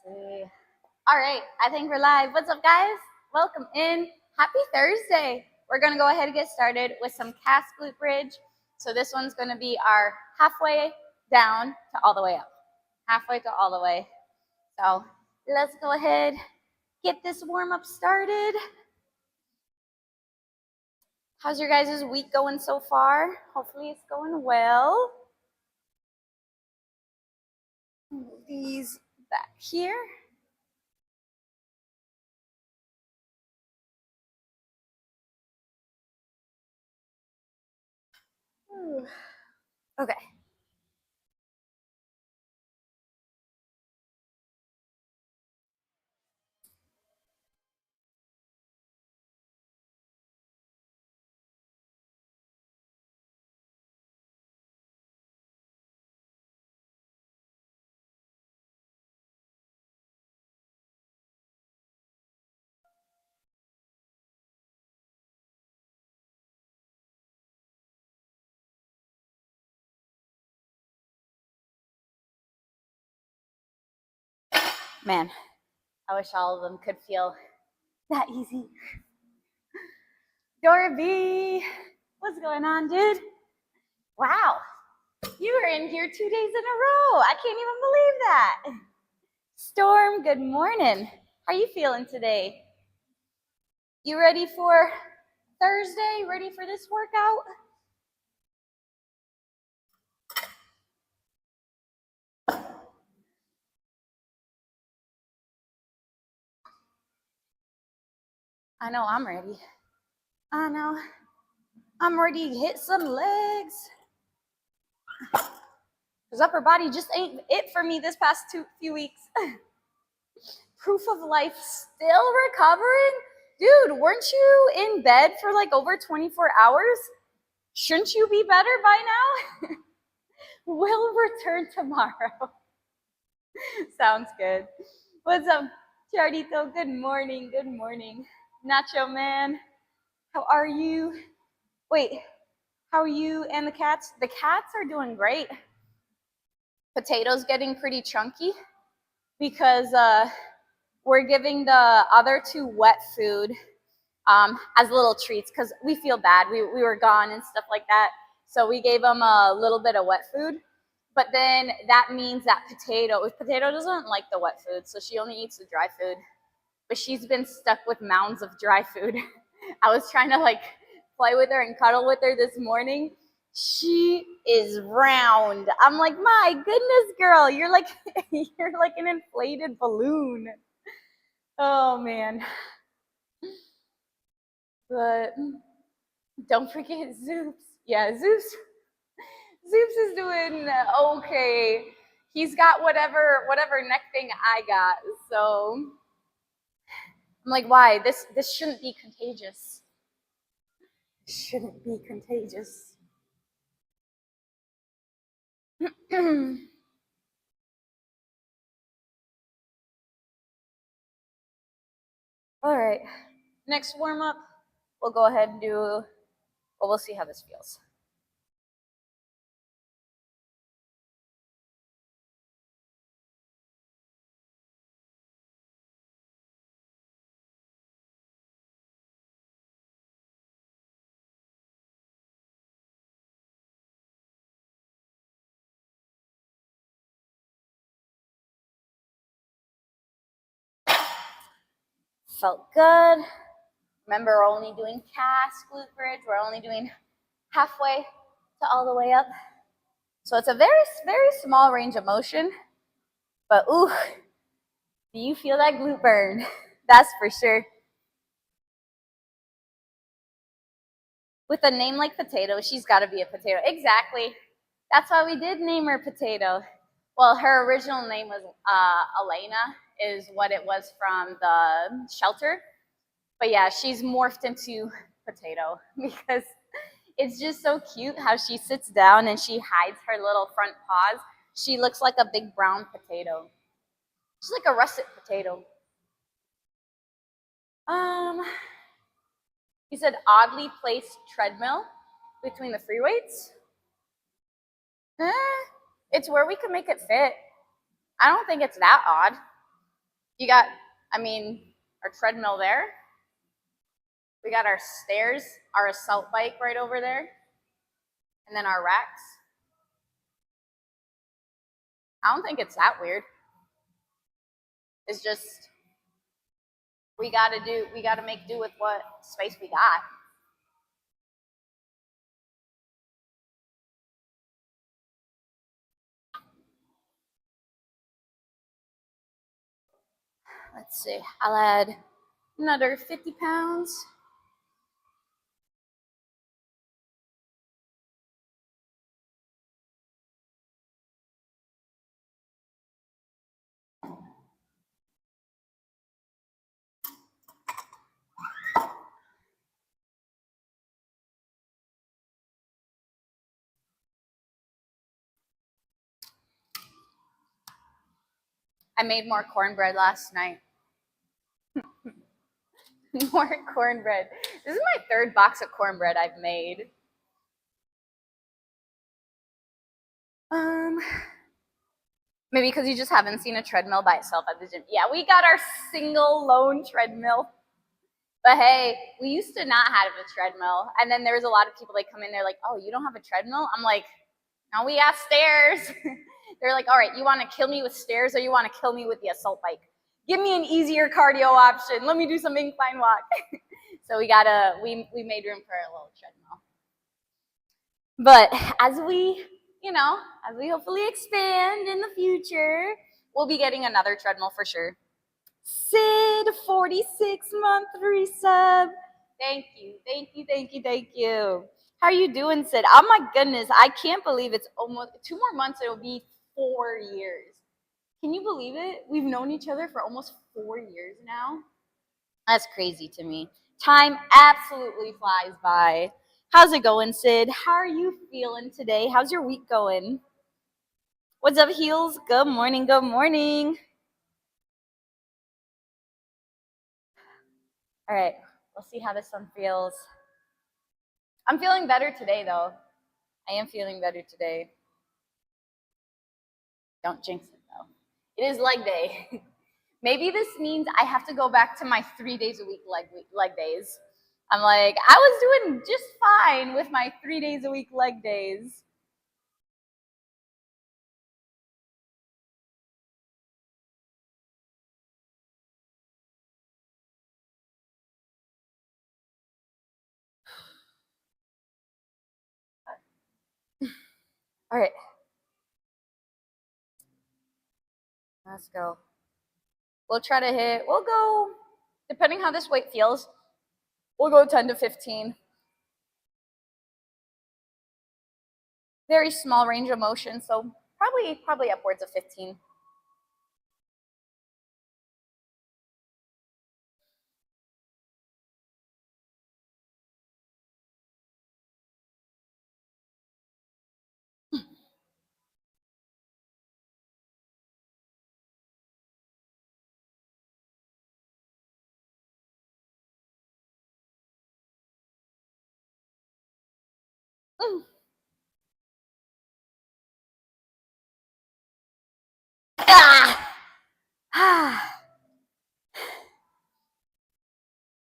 see. All right, I think we're live. What's up, guys? Welcome in. Happy Thursday. We're going to go ahead and get started with some cast glute bridge. So this one's going to be our halfway down to all the way up. Halfway to all the way. So let's go ahead, get this warm up started. How's your guys' week going so far? Hopefully it's going well. Move these back here. Okay. Man, I wish all of them could feel that easy. Dora B, what's going on, dude? Wow, you were in here 2 days in a row. I can't even believe that. Storm, good morning. How are you feeling today? You ready for Thursday? Ready for this workout? I know I'm ready. I know. I'm ready to hit some legs. Because upper body just ain't it for me this past few weeks. Proof of life still recovering? Dude, weren't you in bed for like over 24 hours? Shouldn't you be better by now? We'll return tomorrow. Sounds good. What's up, Chardito? Good morning. Good morning. Nacho Man, how are you? Wait, how are you and the cats? The cats are doing great. Potato's getting pretty chunky because we're giving the other two wet food as little treats because we feel bad. We were gone and stuff like that. So we gave them a little bit of wet food. But then that means that Potato doesn't like the wet food, so she only eats the dry food. But she's been stuck with mounds of dry food. I was trying to like play with her and cuddle with her this morning. She is round. I'm like, my goodness, girl, you're like an inflated balloon. Oh man. But don't forget Zeus. Yeah, Zeus is doing okay. He's got whatever neck thing I got. So I'm like, why? This shouldn't be contagious. It shouldn't be contagious. All right. Next warm up, we'll go ahead and do, well, we'll see how this feels. Felt good. Remember, we're only doing cast glute bridge. We're only doing halfway to all the way up. So it's a very, very small range of motion. But ooh, do you feel that glute burn? That's for sure. With a name like Potato, she's got to be a potato. Exactly. That's why we did name her Potato. Well, her original name was Elena, is what it was from the shelter. But yeah, she's morphed into Potato because it's just so cute how she sits down and she hides her little front paws. She looks like a big brown potato. She's like a russet potato. You said oddly placed treadmill between the free weights? It's where we can make it fit. I don't think it's that odd. You got, I mean, our treadmill there. We got our stairs, our assault bike right over there, and then our racks. I don't think it's that weird. It's just we gotta make do with what space we got. Let's see, I'll add another 50 pounds. I made more cornbread last night. More cornbread. This is my third box of cornbread I've made. Maybe because you just haven't seen a treadmill by itself at the gym. Yeah, we got our single lone treadmill. But hey, we used to not have a treadmill. And then there's a lot of people that come in there like, oh, you don't have a treadmill? I'm like, no, we have stairs. They're like, all right, you want to kill me with stairs or you want to kill me with the assault bike? Give me an easier cardio option. Let me do some incline walk. So we made room for a little treadmill. But as we hopefully expand in the future, we'll be getting another treadmill for sure. Sid, 46-month resub. Thank you. How are you doing, Sid? Oh my goodness, I can't believe it's almost 2 more months. It'll be 4 years. Can you believe it? We've known each other for almost 4 years now. That's crazy to me. Time absolutely flies by. How's it going, Sid? How are you feeling today? How's your week going? What's up, Heels? Good morning. All right, we'll see how this one feels. I'm feeling better today, though. I am feeling better today. Don't jinx it, though. It is leg day. Maybe this means I have to go back to my 3 days a week leg days. I'm like, I was doing just fine with my 3 days a week leg days. All right. Let's go. We'll go, depending how this weight feels, we'll go 10 to 15. Very small range of motion, so probably upwards of 15.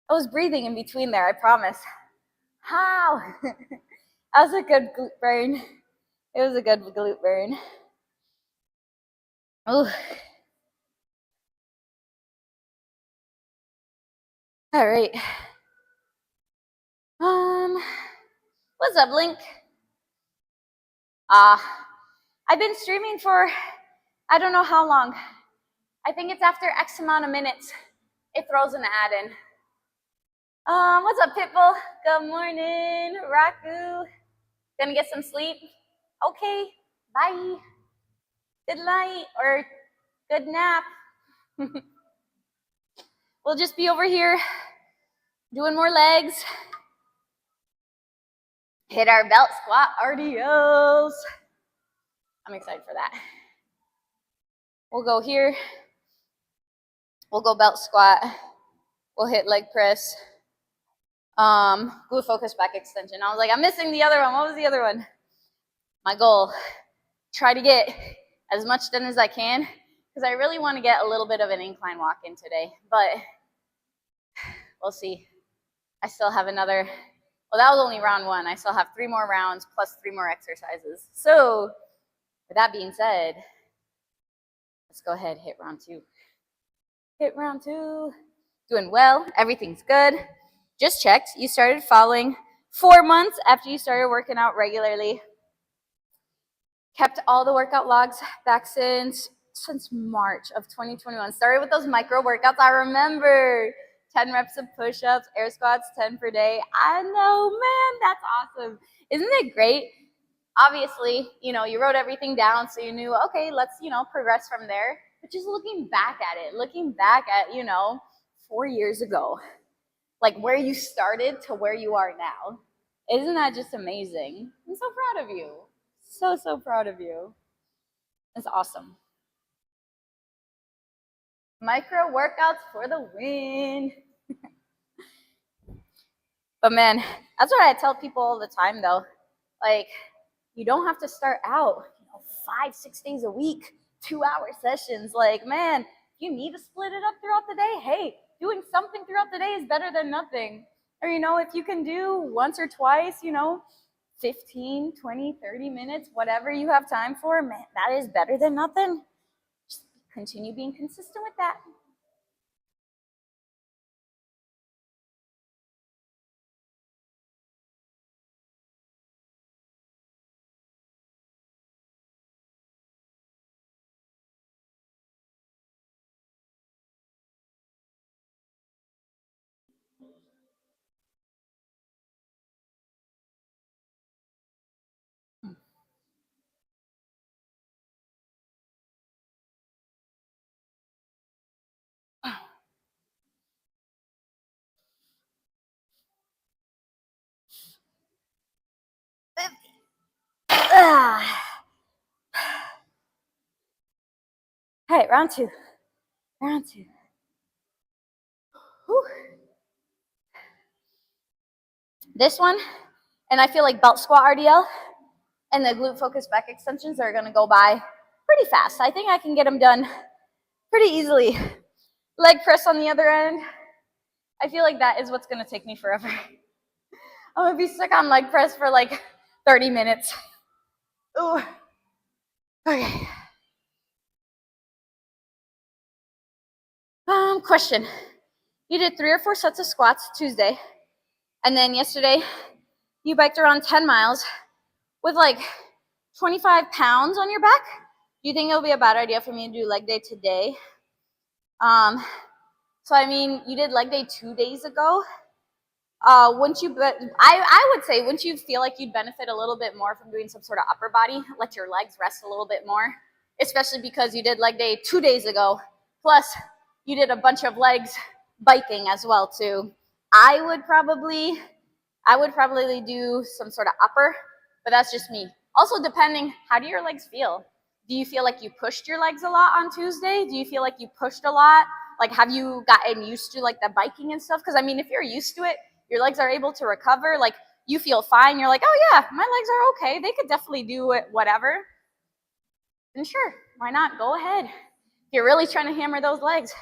I was breathing in between there, I promise. How? That was a good glute burn. It was a good glute burn. Ooh. All right. What's up, Link? I've been streaming for I don't know how long. I think it's after X amount of minutes. It throws an ad in. What's up, Pitbull? Good morning, Raku. Gonna get some sleep? Okay, bye. Good night or good nap. We'll just be over here doing more legs. Hit our belt squat RDLs. I'm excited for that. We'll go here. We'll go belt squat. We'll hit leg press. Glute focus back extension. I was like, I'm missing the other one. What was the other one? My goal, try to get as much done as I can because I really want to get a little bit of an incline walk in today, but we'll see. I still have another, well, that was only round 1. I still have 3 more rounds plus 3 more exercises. So with that being said, let's go ahead and hit round 2. Hit round 2. Doing well. Everything's good. Just checked. You started following 4 months after you started working out regularly. Kept all the workout logs back since March of 2021. Started with those micro workouts. I remember 10 reps of push-ups, air squats, 10 per day. I know, man, that's awesome. Isn't it great? Obviously, you wrote everything down, so you knew, okay, let's, progress from there. But just looking back at 4 years ago, like where you started to where you are now. Isn't that just amazing? I'm so proud of you. So, so proud of you. That's awesome. Micro workouts for the win. But man, that's what I tell people all the time though. Like, you don't have to start out 5-6 days a week, 2-hour sessions. Like, man, you need to split it up throughout the day. Hey, doing something throughout the day is better than nothing. Or, if you can do once or twice, 15, 20, 30 minutes, whatever you have time for, man, that is better than nothing. Just continue being consistent with that. All right, round 2. Round 2. Whew. This one, and I feel like belt squat RDL and the glute focus back extensions are going to go by pretty fast. I think I can get them done pretty easily. Leg press on the other end. I feel like that is what's going to take me forever. I'm going to be stuck on leg press for like 30 minutes. Ooh. Okay. Question. You did 3 or 4 sets of squats Tuesday, and then yesterday you biked around 10 miles with like 25 pounds on your back. Do you think it'll be a bad idea for me to do leg day today? So I mean, you did leg day 2 days ago. I would say, wouldn't you feel like you'd benefit a little bit more from doing some sort of upper body? Let your legs rest a little bit more, especially because you did leg day 2 days ago. Plus, you did a bunch of legs biking as well too. I would probably do some sort of upper, but that's just me. Also, depending, how do your legs feel? Do you feel like you pushed your legs a lot on Tuesday? Do you feel like you pushed a lot? Like, have you gotten used to like the biking and stuff? Because I mean, if you're used to it, your legs are able to recover. Like, you feel fine. You're like, oh yeah, my legs are okay. They could definitely do it, whatever. And sure, why not? Go ahead. If you're really trying to hammer those legs.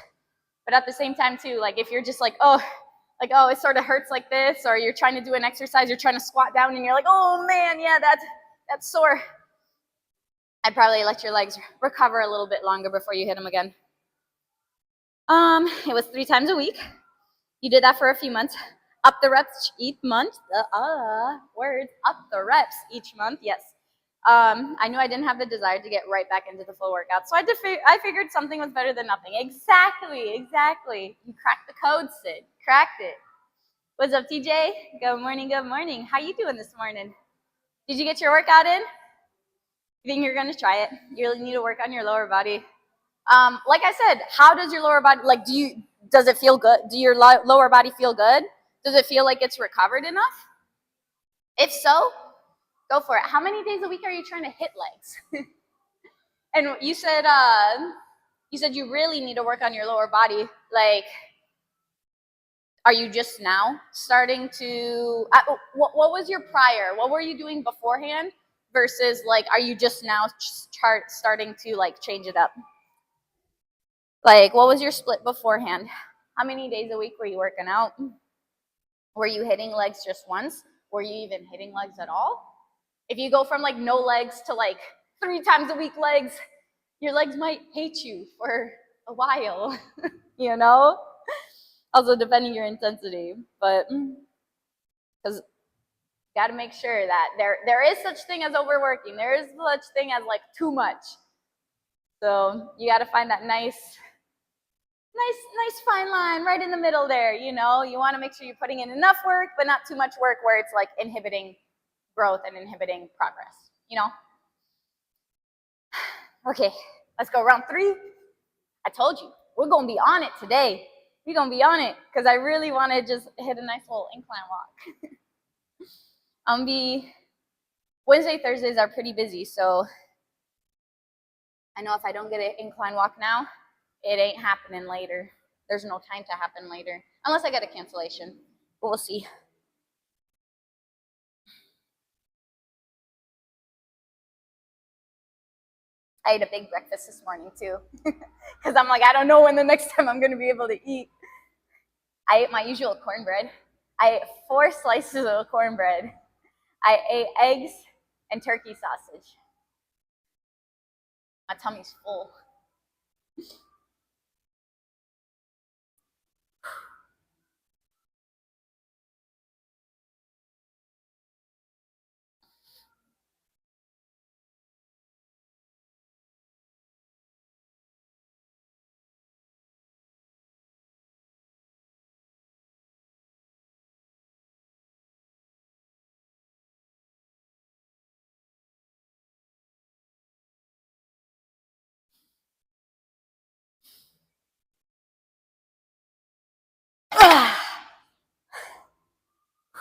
But at the same time too, like if you're just like, oh, it sort of hurts like this, or you're trying to do an exercise, you're trying to squat down and you're like, oh man, yeah, that's sore. I'd probably let your legs recover a little bit longer before you hit them again. It was 3 times a week. You did that for a few months. Up the reps each month. Up the reps each month. Yes. I knew I didn't have the desire to get right back into the full workout, so I figured something was better than nothing. Exactly. You cracked the code, Sid. Cracked it. What's up, TJ? Good morning. How you doing this morning? Did you get your workout in? You think you're gonna try it? You really need to work on your lower body. Like I said, how does your lower body, like, does it feel good? Do your lower body feel good? Does it feel like it's recovered enough? If so, go for it. How many days a week are you trying to hit legs? And you said you really need to work on your lower body. Like, are you just now starting to, what was your prior? What were you doing beforehand versus like, are you just now starting to like change it up? Like, what was your split beforehand? How many days a week were you working out? Were you hitting legs just once? Were you even hitting legs at all? If you go from like no legs to like 3 times a week legs, your legs might hate you for a while, you know? Also, depending your intensity, but because got to make sure that there is such thing as overworking. There is such thing as like too much. So you got to find that nice fine line right in the middle there. You know, you want to make sure you're putting in enough work, but not too much work where it's like inhibiting growth and inhibiting progress. You know. Okay, let's go round 3. I told you we're gonna be on it today. We're gonna be on it because I really want to just hit a nice little incline walk. Wednesday, Thursdays are pretty busy, so I know if I don't get an incline walk now, it ain't happening later. There's no time to happen later, unless I get a cancellation, but we'll see. I ate a big breakfast this morning too, because I'm like, I don't know when the next time I'm gonna be able to eat. I ate my usual cornbread. I ate 4 slices of cornbread. I ate eggs and turkey sausage. My tummy's full.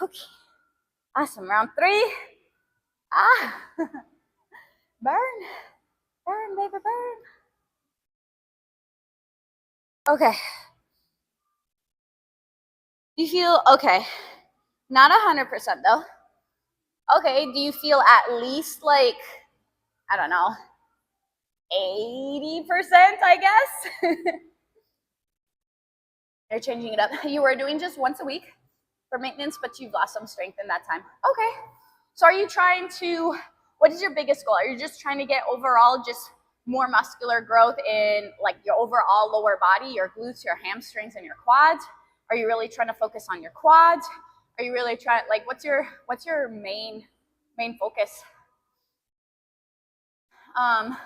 Okay. Awesome. Round 3. Burn. Burn, baby, burn. Okay. Do you feel okay? Not 100% though. Okay. Do you feel at least like, I don't know, 80%, I guess? You're changing it up. You were doing just once a week for maintenance, but you've lost some strength in that time. Okay. So are you trying to, what is your biggest goal? Are you just trying to get overall just more muscular growth in like your overall lower body, your glutes, your hamstrings, and your quads? Are you really trying to focus on your quads? Are you really trying, like, what's your main focus? If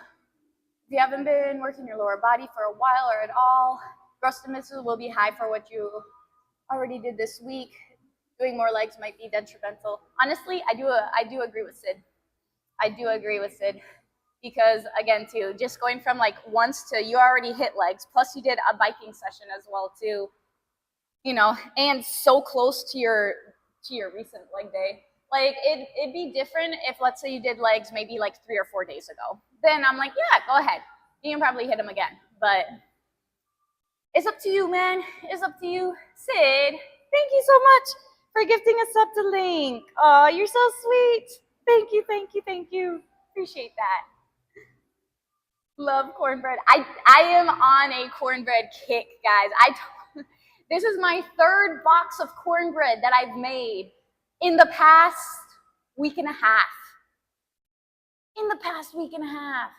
you haven't been working your lower body for a while or at all, gross stimulus will be high for what you already did this week. Doing more legs might be detrimental. Honestly, I do agree with Sid. I do agree with Sid because again, too, just going from like once to you already hit legs, plus you did a biking session as well too, you know, and so close to your recent leg day. Like it'd be different if let's say you did legs maybe like 3 or 4 days ago. Then I'm like, yeah, go ahead. You can probably hit them again, but it's up to you, man. It's up to you. Sid, thank you so much for gifting us up the link. Oh, you're so sweet. Thank you, thank you, thank you. Appreciate that. Love cornbread. I am on a cornbread kick, guys. This is my 3rd box of cornbread that I've made in the past week and a half. In the past week and a half.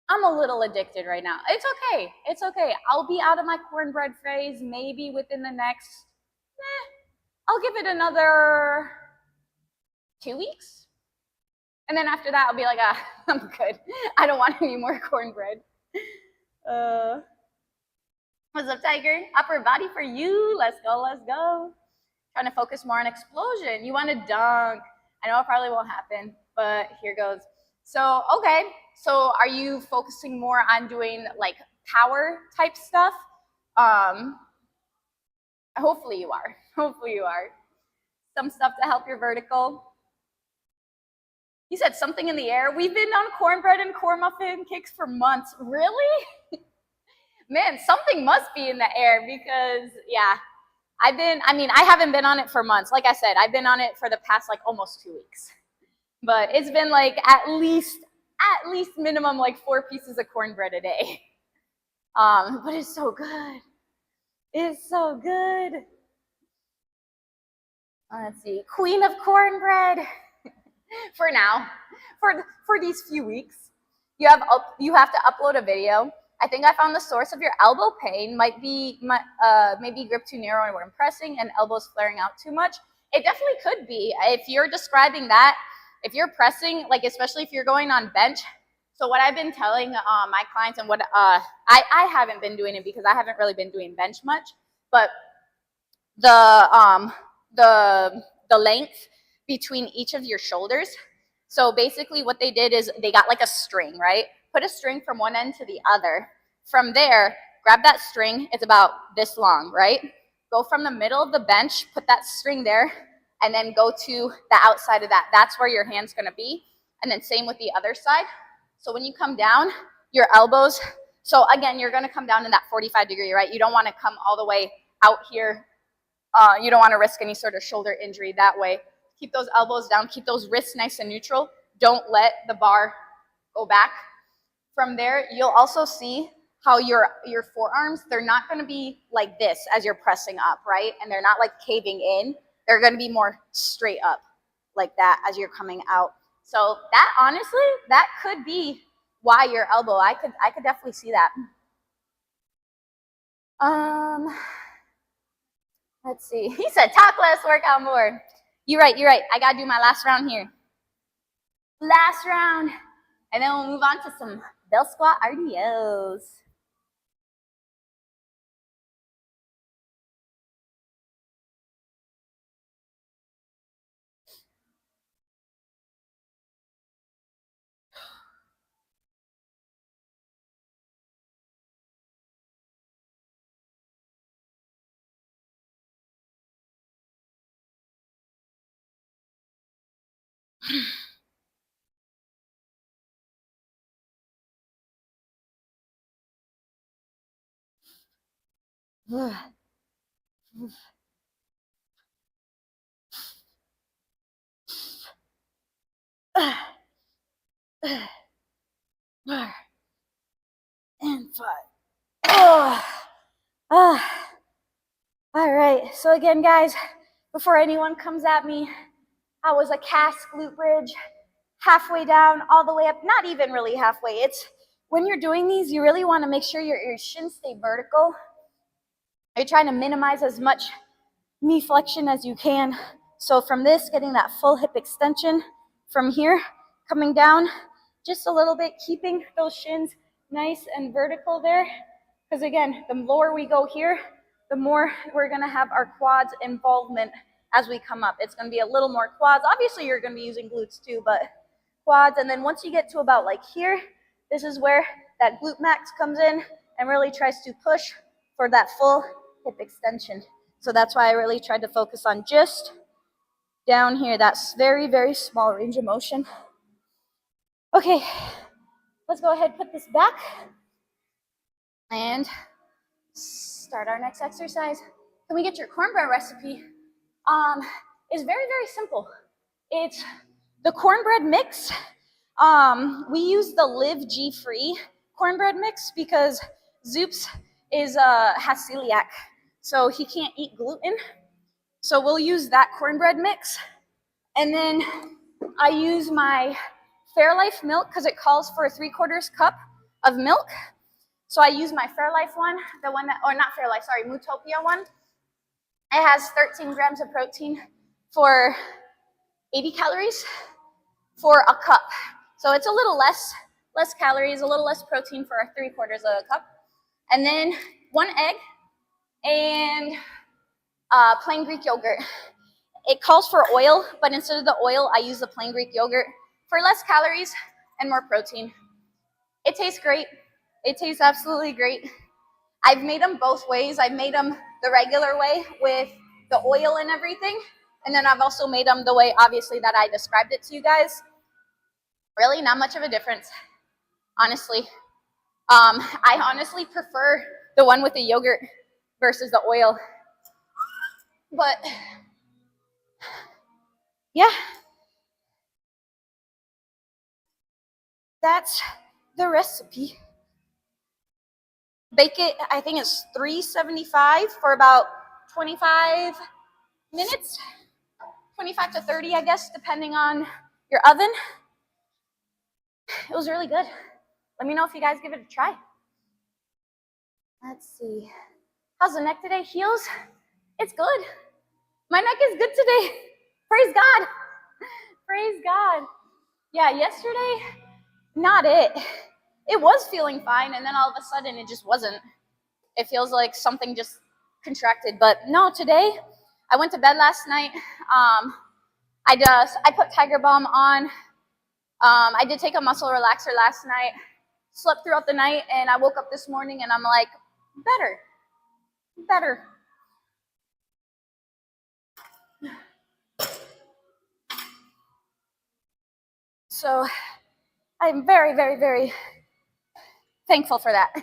I'm a little addicted right now. It's okay. It's okay. I'll be out of my cornbread phase maybe within the next, I'll give it another 2 weeks. And then after that, I'll be like, I'm good. I don't want any more cornbread. What's up, Tiger? Upper body for you. Let's go, let's go. Trying to focus more on explosion. You want to dunk. I know it probably won't happen, but here goes. So, okay. So are you focusing more on doing like power type stuff? Hopefully you are. Hopefully you are. Some stuff to help your vertical. You said something in the air. We've been on cornbread and corn muffin kicks for months. Really? Man, something must be in the air because, yeah, I haven't been on it for months. Like I said, I've been on it for the past like almost 2 weeks. But it's been like at least minimum like 4 pieces of cornbread a day. But it's so good. It's so good. Let's see, Queen of Cornbread. For now, for these few weeks, you have to upload a video. I think I found the source of your elbow pain might be maybe grip too narrow when pressing and elbows flaring out too much. It definitely could be. If you're describing that, if you're pressing, like especially if you're going on bench. So what I've been telling my clients and what I haven't been doing it because I haven't really been doing bench much, but the length between each of your shoulders. So basically what they did is they got like a string, right? Put a string from one end to the other. From there, grab that string, it's about this long, right? Go from the middle of the bench, put that string there, and then go to the outside of that. That's where your hand's gonna be. And then same with the other side. So when you come down, your elbows, so again, you're gonna come down in that 45-degree, right? You don't wanna come all the way out here. You don't wanna risk any sort of shoulder injury that way. Keep those elbows down, keep those wrists nice and neutral. Don't let the bar go back. From there, you'll also see how your forearms, they're not gonna be like this as you're pressing up, right? And they're not like caving in. They're gonna be more straight up like that as you're coming out. So that honestly, that could be why your elbow, I could definitely see that. Let's see. He said talk less, work out more. You're right. I gotta do my last round here. Last round. And then we'll move on to some bell squat RDOs. And 5. All right. So again, guys, before anyone comes at me, I was a cast glute bridge, halfway down, all the way up. Not even really halfway. It's when you're doing these, you really want to make sure your shins stay vertical. You're trying to minimize as much knee flexion as you can. So from this, getting that full hip extension. From here, coming down just a little bit, keeping those shins nice and vertical there. Because again, the lower we go here, the more we're gonna have our quads involvement as we come up. It's gonna be a little more quads. Obviously, you're gonna be using glutes too, but quads. And then once you get to about like here, this is where that glute max comes in and really tries to push for that full hip extension. So that's why I really tried to focus on just down here, that's very, very small range of motion. Okay, let's go ahead and put this back and start our next exercise. Can we get your cornbread recipe? It's very, very simple. It's the cornbread mix. We use the Live G Free cornbread mix because Zoops has celiac, so he can't eat gluten. So we'll use that cornbread mix. And then I use my Fairlife milk because it calls for a 3/4 cup of milk. So I use my Fairlife one, the one that, or not Fairlife, sorry, Mootopia one. It has 13 grams of protein for 80 calories for a cup. So it's a little less calories, a little less protein for 3/4 of a cup. And then 1 egg and plain Greek yogurt. It calls for oil, but instead of the oil, I use the plain Greek yogurt for less calories and more protein. It tastes great. It tastes absolutely great. I've made them both ways. I've made them the regular way with the oil and everything. And then I've also made them the way, obviously, that I described it to you guys. Really not much of a difference, honestly. I honestly prefer the one with the yogurt versus the oil. But yeah, that's the recipe. Bake it, I think it's 375 for about 25 minutes, 25 to 30, I guess, depending on your oven. It was really good. Let me know if you guys give it a try. Let's see. How's the neck today? Heels? It's good. My neck is good today. Praise God. Praise God. Yeah, yesterday, not it. It was feeling fine, and then all of a sudden it just wasn't. It feels like something just contracted. But no, today, I went to bed last night. I put Tiger Balm on. I did take a muscle relaxer last night. Slept throughout the night, and I woke up this morning, and I'm like, better. So I'm very, very, very thankful for that.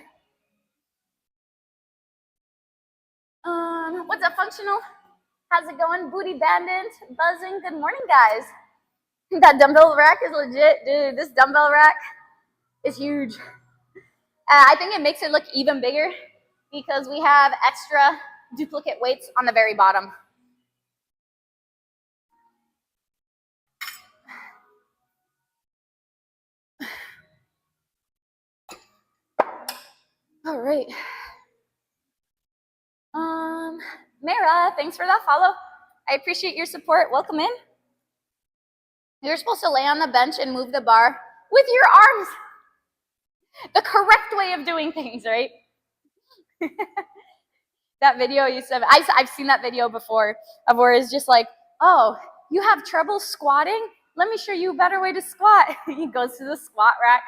What's up, Functional? How's it going? Booty Bandit, buzzing. Good morning, guys. That dumbbell rack is legit, dude. This dumbbell rack is huge. I think it makes it look even bigger because we have extra duplicate weights on the very bottom. All right. Mara, thanks for that follow. I appreciate your support. Welcome in. You're supposed to lay on the bench and move the bar with your arms. The correct way of doing things, right? That video you said, I've seen that video before of where it's just like, oh, you have trouble squatting? Let me show you a better way to squat. He goes to the squat rack.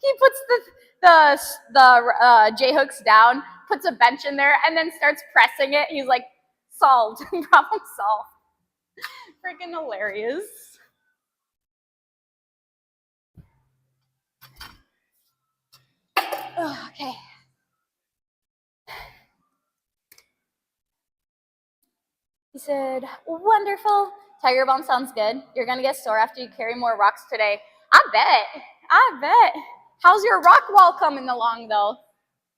He puts the J-hooks down, puts a bench in there, and then starts pressing it. He's like, solved, problem solved. Freaking hilarious. Oh, okay. He said, wonderful. Tiger Balm sounds good. You're going to get sore after you carry more rocks today. I bet. How's your rock wall coming along, though?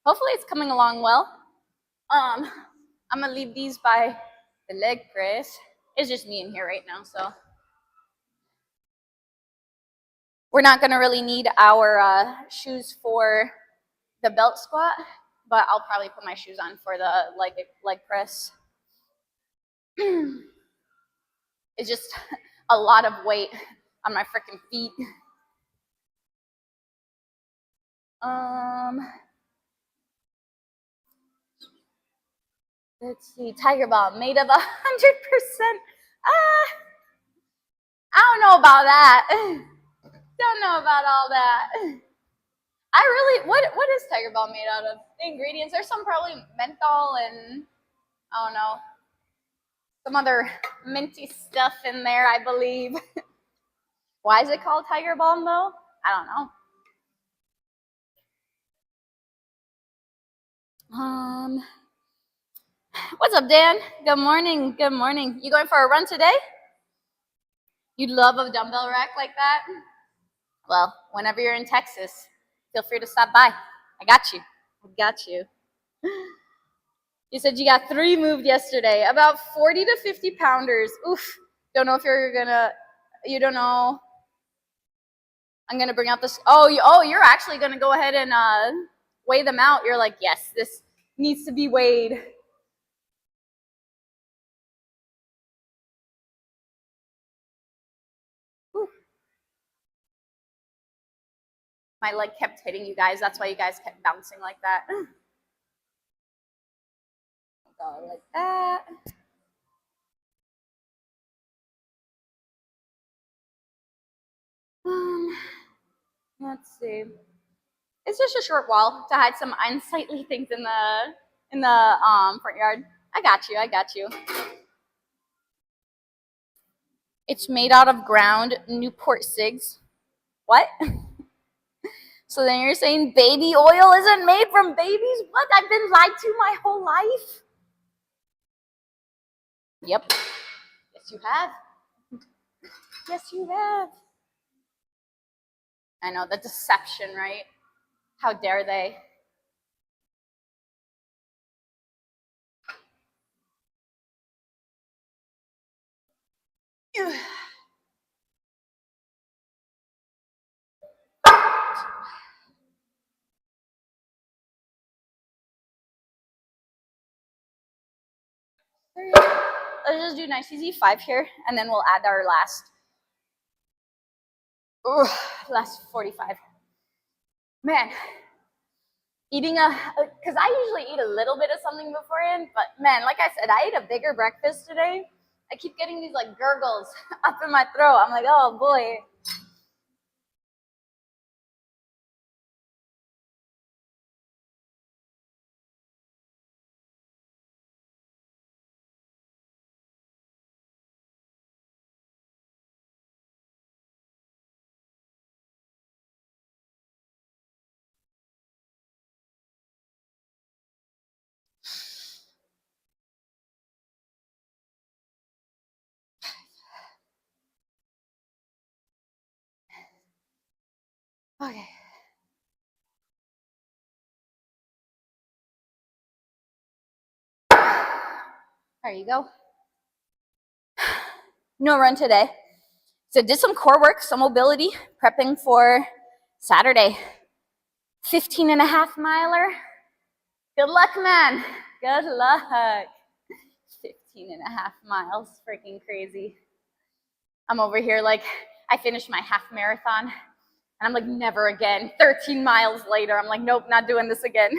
Hopefully it's coming along well. I'm going to leave these by the leg press. It's just me in here right now, so. We're not going to really need our shoes for the belt squat, but I'll probably put my shoes on for the leg press. It's just a lot of weight on my freaking feet. Let's see, Tiger Balm made of 100%. I don't know about that. Don't know about all that. What is Tiger Balm made out of? The ingredients, there's some probably menthol and I don't know, some other minty stuff in there, I believe. Why is it called Tiger Balm though? I don't know. What's up, Dan? Good morning. Good morning. You going for a run today? You'd love a dumbbell rack like that? Well, whenever you're in Texas, feel free to stop by. I got you. You said you got 3 moved yesterday. About 40 to 50 pounders. Oof. Don't know if you don't know. I'm going to bring out this. You're actually going to go ahead and weigh them out. You're like, yes, this needs to be weighed. Ooh. My leg kept hitting you guys. That's why you guys kept bouncing like that. Go like that. Let's see. It's just a short wall to hide some unsightly things in the front yard. I got you. It's made out of ground Newport cigs. What? So then you're saying baby oil isn't made from babies? What? I've been lied to my whole life. Yep. Yes, you have. Yes, you have. I know, the deception, right? How dare they? Let's just do nice easy 5 here, and then we'll add our last 45. Man, eating because I usually eat a little bit of something beforehand, but man, like I said, I ate a bigger breakfast today. I keep getting these like gurgles up in my throat. I'm like, oh boy. Okay. There you go. No run today. So did some core work, some mobility, prepping for Saturday. 15 and a half miler. Good luck, man. Good luck. 15 and a half miles. Freaking crazy. I'm over here like, I finished my half marathon, and I'm like, never again. 13 miles later, I'm like, nope, not doing this again.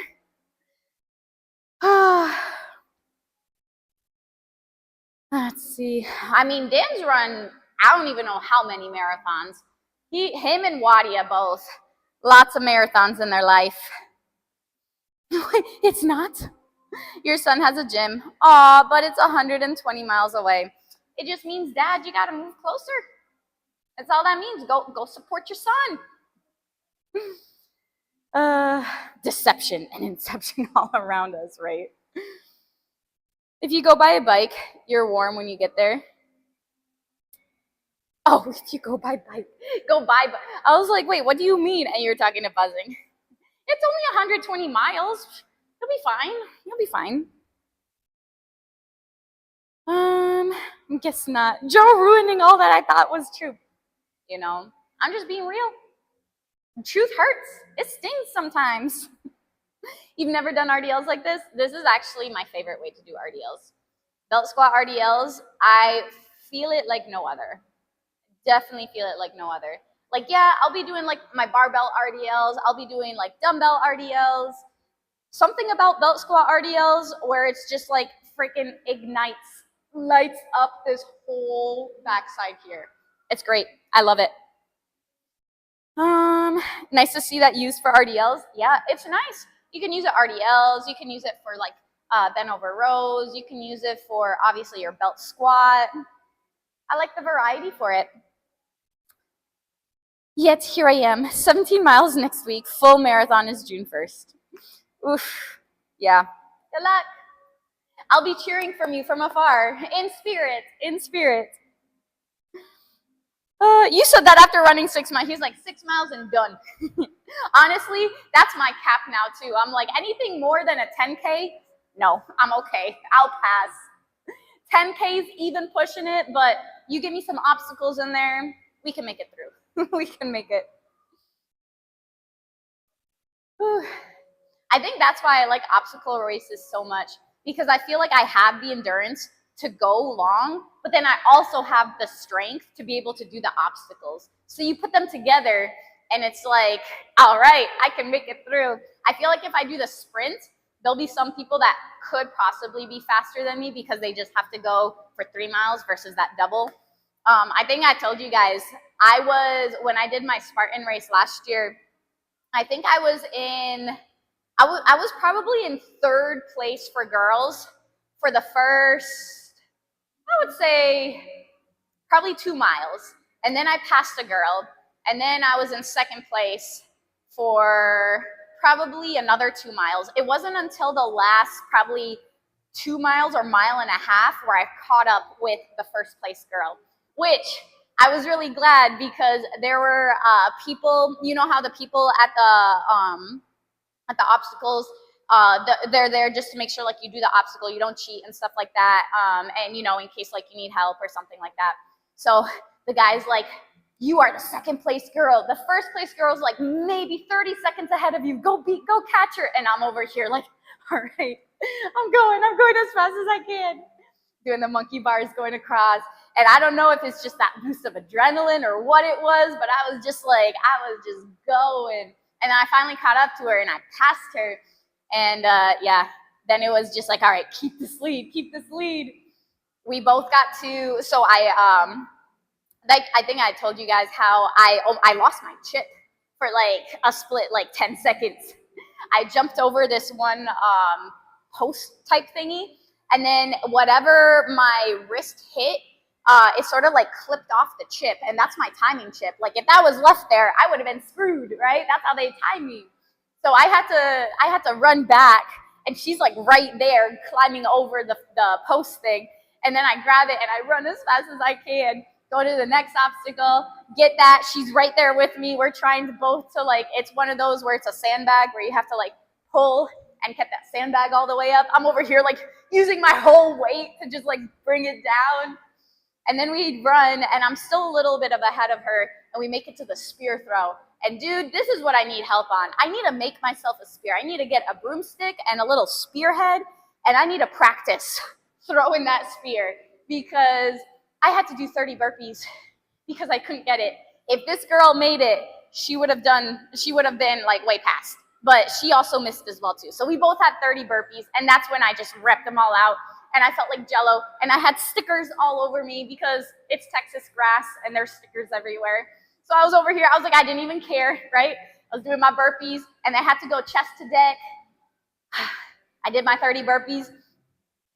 Let's see. I mean, Dan's run, I don't even know how many marathons. Him and Wadia both. Lots of marathons in their life. It's not. Your son has a gym. Aw, but it's 120 miles away. It just means, Dad, you gotta move closer. That's all that means. Go support your son. Deception and inception all around us, right? If you go by a bike, you're warm when you get there. Oh, if you go by bike, go by. I was like, wait, what do you mean? And you're talking to buzzing. It's only 120 miles. You'll be fine. You'll be fine. I guess not. Joe ruining all that I thought was true. You know, I'm just being real. Truth hurts. It stings sometimes. You've never done RDLs like this? This is actually my favorite way to do RDLs. Belt squat RDLs, I feel it like no other. Definitely feel it like no other. Like, yeah, I'll be doing like my barbell RDLs. I'll be doing like dumbbell RDLs. Something about belt squat RDLs where it's just like freaking ignites, lights up this whole backside here. It's great. I love it. Nice to see that used for RDLs. Yeah, it's nice. You can use it RDLs. You can use it for like bent over rows. You can use it for obviously your belt squat. I like the variety for it. Yet here I am, 17 miles next week. Full marathon is June 1st. Oof. Yeah. Good luck. I'll be cheering from you from afar, in spirit, in spirit. You said that after running 6 miles. He's like, 6 miles and done. Honestly, that's my cap now too. I'm like, anything more than a 10K, no, I'm okay. I'll pass. 10K's even pushing it, but you give me some obstacles in there, we can make it through. We can make it. Whew. I think that's why I like obstacle races so much, because I feel like I have the endurance to go long, but then I also have the strength to be able to do the obstacles. So you put them together and it's like, all right, I can make it through. I feel like if I do the sprint, there'll be some people that could possibly be faster than me because they just have to go for 3 miles versus that double. I think I told you guys, when I did my Spartan race last year, I think I was probably in 3rd place for girls for the first, I would say, probably 2 miles. And then I passed a girl. And then I was in 2nd place for probably another 2 miles. It wasn't until the last probably 2 miles or mile and a half where I caught up with the 1st place girl, which I was really glad because there were people, you know how the people at the obstacles, they're there just to make sure like you do the obstacle, you don't cheat and stuff like that, and you know, in case like you need help or something like that. So the guy's like, you are the second place girl. The first place girl's like maybe 30 seconds ahead of you. Go catch her. And I'm over here like, all right, I'm going as fast as I can. Doing the monkey bars, going across. And I don't know if it's just that boost of adrenaline or what it was, but I was just going. And then I finally caught up to her and I passed her. And yeah, then it was just like, all right, keep this lead. We both got to, so I think I told you guys how I lost my chip for like a split, like 10 seconds. I jumped over this one post type thingy, and then whatever my wrist hit, it sort of like clipped off the chip, and that's my timing chip. Like if that was left there, I would have been screwed, right? That's how they time me. So I had to run back, and she's like right there climbing over the post thing, and then I grab it and I run as fast as I can. Go to the next obstacle, get that. She's right there with me. We're trying to both to like, it's one of those where it's a sandbag where you have to like pull and get that sandbag all the way up. I'm over here like using my whole weight to just like bring it down. And then we run, and I'm still a little bit of ahead of her, and we make it to the spear throw. And dude, this is what I need help on. I need to make myself a spear. I need to get a broomstick and a little spearhead, and I need to practice throwing that spear because I had to do 30 burpees because I couldn't get it. If this girl made it, she would have been like way past. But she also missed as well too. So we both had 30 burpees, and that's when I just repped them all out. And I felt like Jello, and I had stickers all over me because it's Texas grass and there's stickers everywhere. So I was over here, I was like, I didn't even care, right? I was doing my burpees, and I had to go chest to deck. I did my 30 burpees.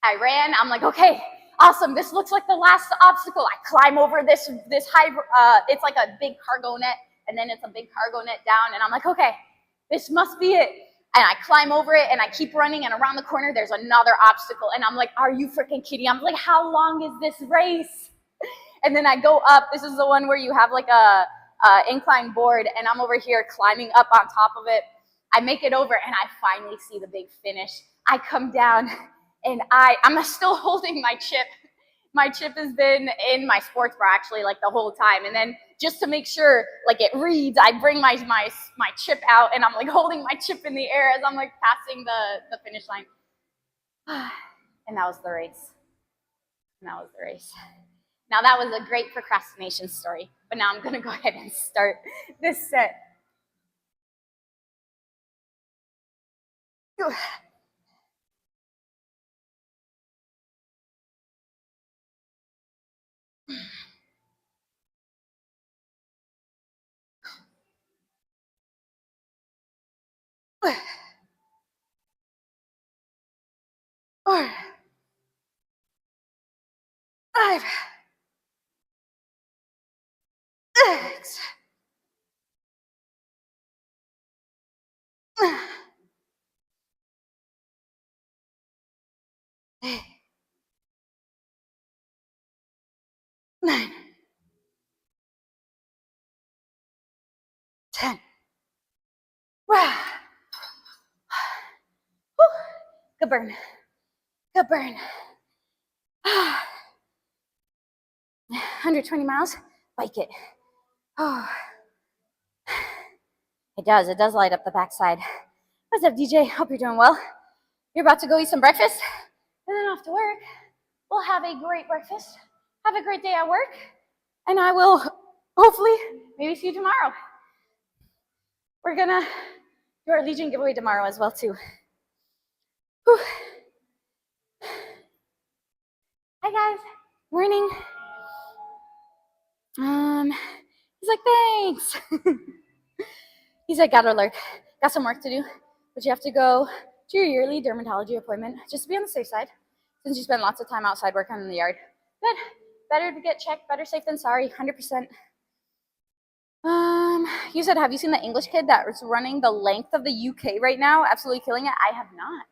I ran, I'm like, okay, awesome, this looks like the last obstacle. I climb over this high, it's like a big cargo net, and then it's a big cargo net down, and I'm like, okay, this must be it. And I climb over it, and I keep running, and around the corner, there's another obstacle. And I'm like, are you freaking kidding? I'm like, how long is this race? And then I go up. This is the one where you have like a incline board, and I'm over here climbing up on top of it. I make it over, and I finally see the big finish. I come down, and I'm still holding my chip. My chip has been in my sports bra actually like the whole time. And then just to make sure like it reads, I bring my chip out, and I'm like holding my chip in the air as I'm like passing the finish line. And that was the race. Now that was a great procrastination story, but now I'm gonna go ahead and start this set. Four, five, six, 9, 10. Wow. Good burn. 120 miles, bike it. Oh. It does light up the backside. What's up, DJ? Hope you're doing well. You're about to go eat some breakfast, and then off to work. We'll have a great breakfast. Have a great day at work, and I will hopefully maybe see you tomorrow. We're gonna do our Legion giveaway tomorrow as well too. Whew. Hi guys, morning. He's like, thanks. He's like, gotta lurk. Got some work to do, but you have to go to your yearly dermatology appointment just to be on the safe side, since you spend lots of time outside working in the yard. Good. Better to get checked. Better safe than sorry. 100%. You said, have you seen the English kid that is running the length of the UK right now? Absolutely killing it. I have not.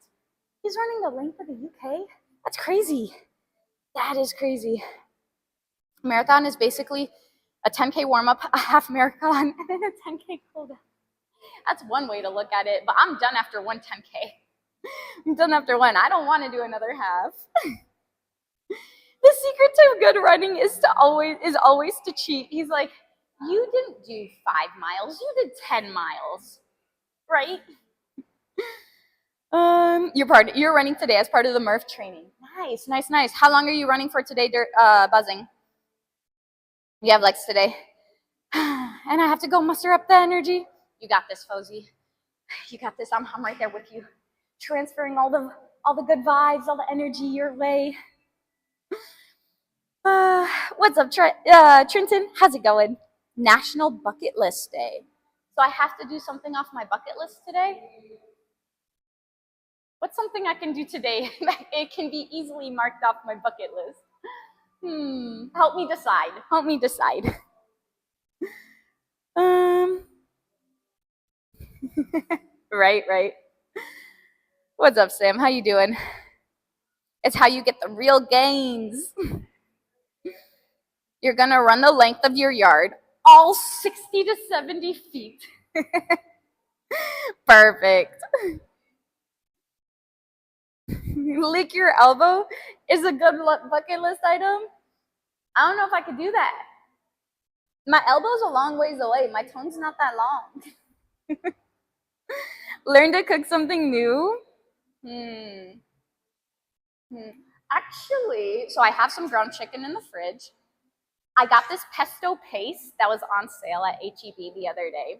He's running the length of the UK? That's crazy. That is crazy. Marathon is basically a 10K warm-up, a half marathon, and then a 10K cooldown. That's one way to look at it, but I'm done after one 10K. I'm done after one. I don't want to do another half. The secret to good running is always to cheat. He's like, you didn't do 5 miles, you did 10 miles, right? You're running today as part of the Murph training. Nice, nice, nice. How long are you running for today, Buzzing? You have legs today. And I have to go muster up the energy. You got this, Fozy. You got this. I'm right there with you. Transferring all the good vibes, all the energy your way. What's up, Trenton? How's it going? National Bucket List Day. So I have to do something off my bucket list today? What's something I can do today that it can be easily marked off my bucket list? Help me decide. Help me decide. Right. What's up, Sam? How you doing? It's how you get the real gains. You're gonna run the length of your yard, all 60 to 70 feet. Perfect. Lick your elbow is a good bucket list item. I don't know if I could do that. My elbow's a long ways away. My tongue's not that long. Learn to cook something new. Actually, so I have some ground chicken in the fridge. I got this pesto paste that was on sale at HEB the other day.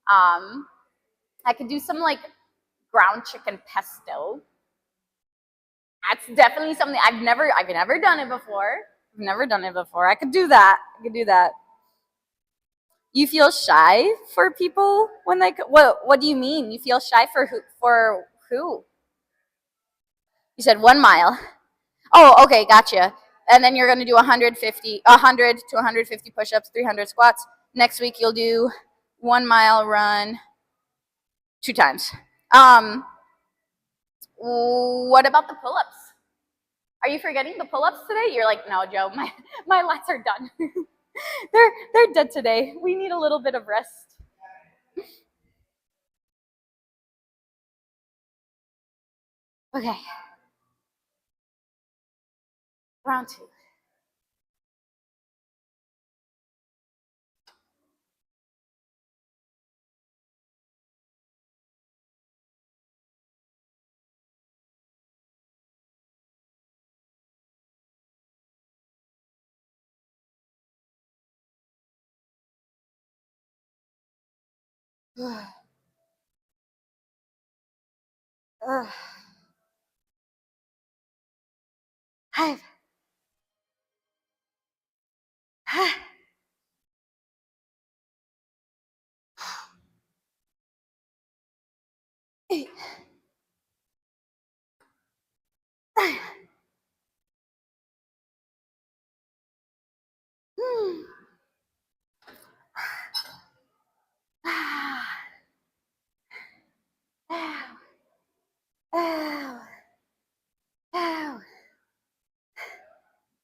I could do some like ground chicken pesto. That's definitely something I've never done it before. I could do that. You feel shy for people when they what do you mean? You feel shy for who? You said 1 mile. Oh, okay, gotcha. And then you're going to do 100 to 150 push-ups, 300 squats. Next week you'll do 1 mile run 2 times. What about the pull-ups? Are you forgetting the pull-ups today? You're like, no, Joe, my lats are done. they're dead today. We need a little bit of rest. Okay. Round 2. Five. Eight. Ow.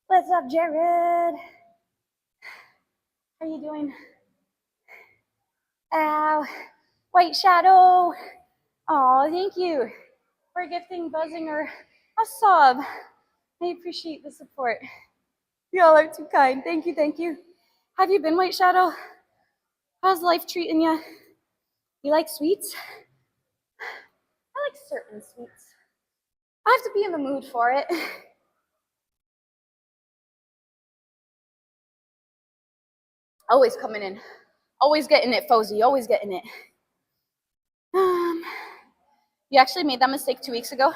What's up, Jared? How you doing? Ow. White Shadow. Oh, thank you for gifting Buzzinger a sub. I appreciate the support. Y'all are too kind. Thank you. Have you been, White Shadow? How's life treating you? You like sweets? I like certain sweets. I have to be in the mood for it. Always coming in. Always getting it, Fozy. Always getting it. You actually made that mistake 2 weeks ago?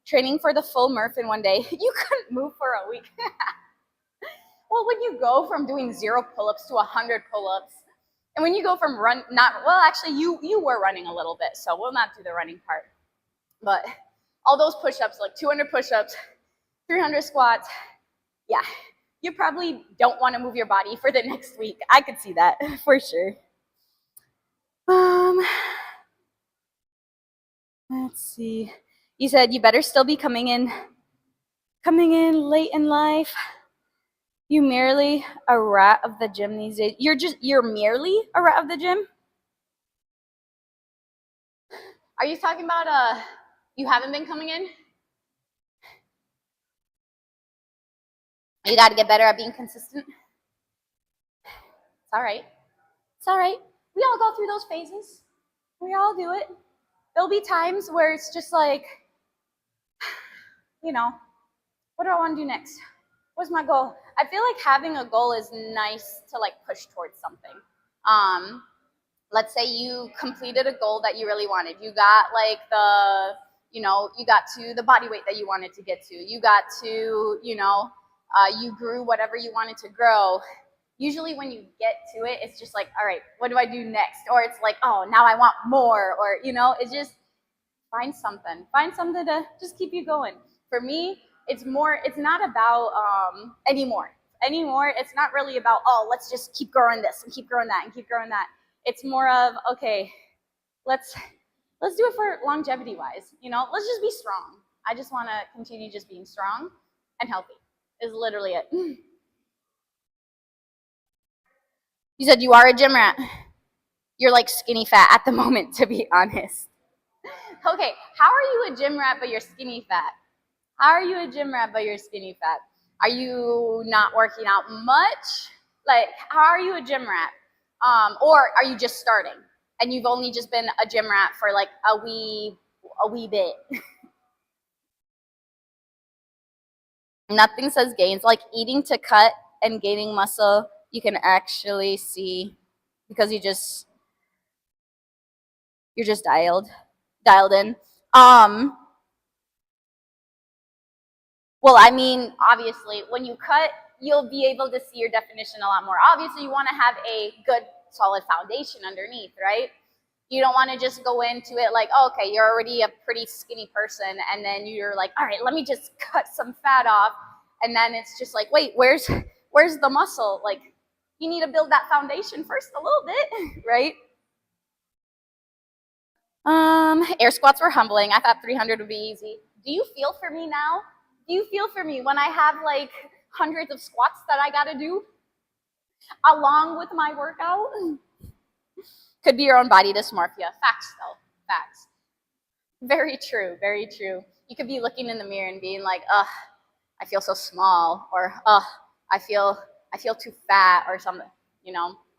Training for the full Murph in 1 day. You couldn't move for a week. Well, when you go from doing 0 pull-ups to 100 pull-ups, and when you go from actually you were running a little bit, so we'll not do the running part. But all those push-ups, like 200 push-ups, 300 squats, yeah, you probably don't want to move your body for the next week. I could see that for sure. Let's see. You said you better still be coming in late in life. You merely a rat of the gym these days. You're merely a rat of the gym? Are you talking about you haven't been coming in? You got to get better at being consistent. It's all right. It's all right. We all go through those phases. We all do it. There'll be times where it's just like, you know, what do I want to do next? What's my goal? I feel like having a goal is nice to like push towards something. Let's say you completed a goal that you really wanted. You got like you got to the body weight that you wanted to get to. You got to, you grew whatever you wanted to grow. Usually when you get to it, it's just like, all right, what do I do next? Or it's like, oh, now I want more. Or, it's just find something to just keep you going. For me, it's not about anymore. It's not really about, oh, let's just keep growing this and keep growing that and keep growing that. It's more of, okay, let's do it for longevity wise. Let's just be strong. I just want to continue just being strong and healthy is literally it. You said you are a gym rat. You're like skinny fat at the moment, to be honest. Okay, how are you a gym rat but you're skinny fat? How are you a gym rat but you're skinny fat? Are you not working out much? Like, how are you a gym rat? Or are you just starting and you've only just been a gym rat for like a wee bit? Nothing says gains. Like eating to cut and gaining muscle, you can actually see because you're just dialed in. Well, I mean, obviously, when you cut, you'll be able to see your definition a lot more. Obviously, you want to have a good, solid foundation underneath, right? You don't want to just go into it like, oh, okay, you're already a pretty skinny person, and then you're like, all right, let me just cut some fat off, and then it's just like, wait, where's the muscle? Like, you need to build that foundation first a little bit, right? Air squats were humbling. I thought 300 would be easy. Do you feel for me now? Do you feel for me when I have like hundreds of squats that I gotta do along with my workout? Could be your own body dysmorphia. Facts though, facts. Very true, very true. You could be looking in the mirror and being like, ugh, I feel so small, or ugh, I feel too fat or something,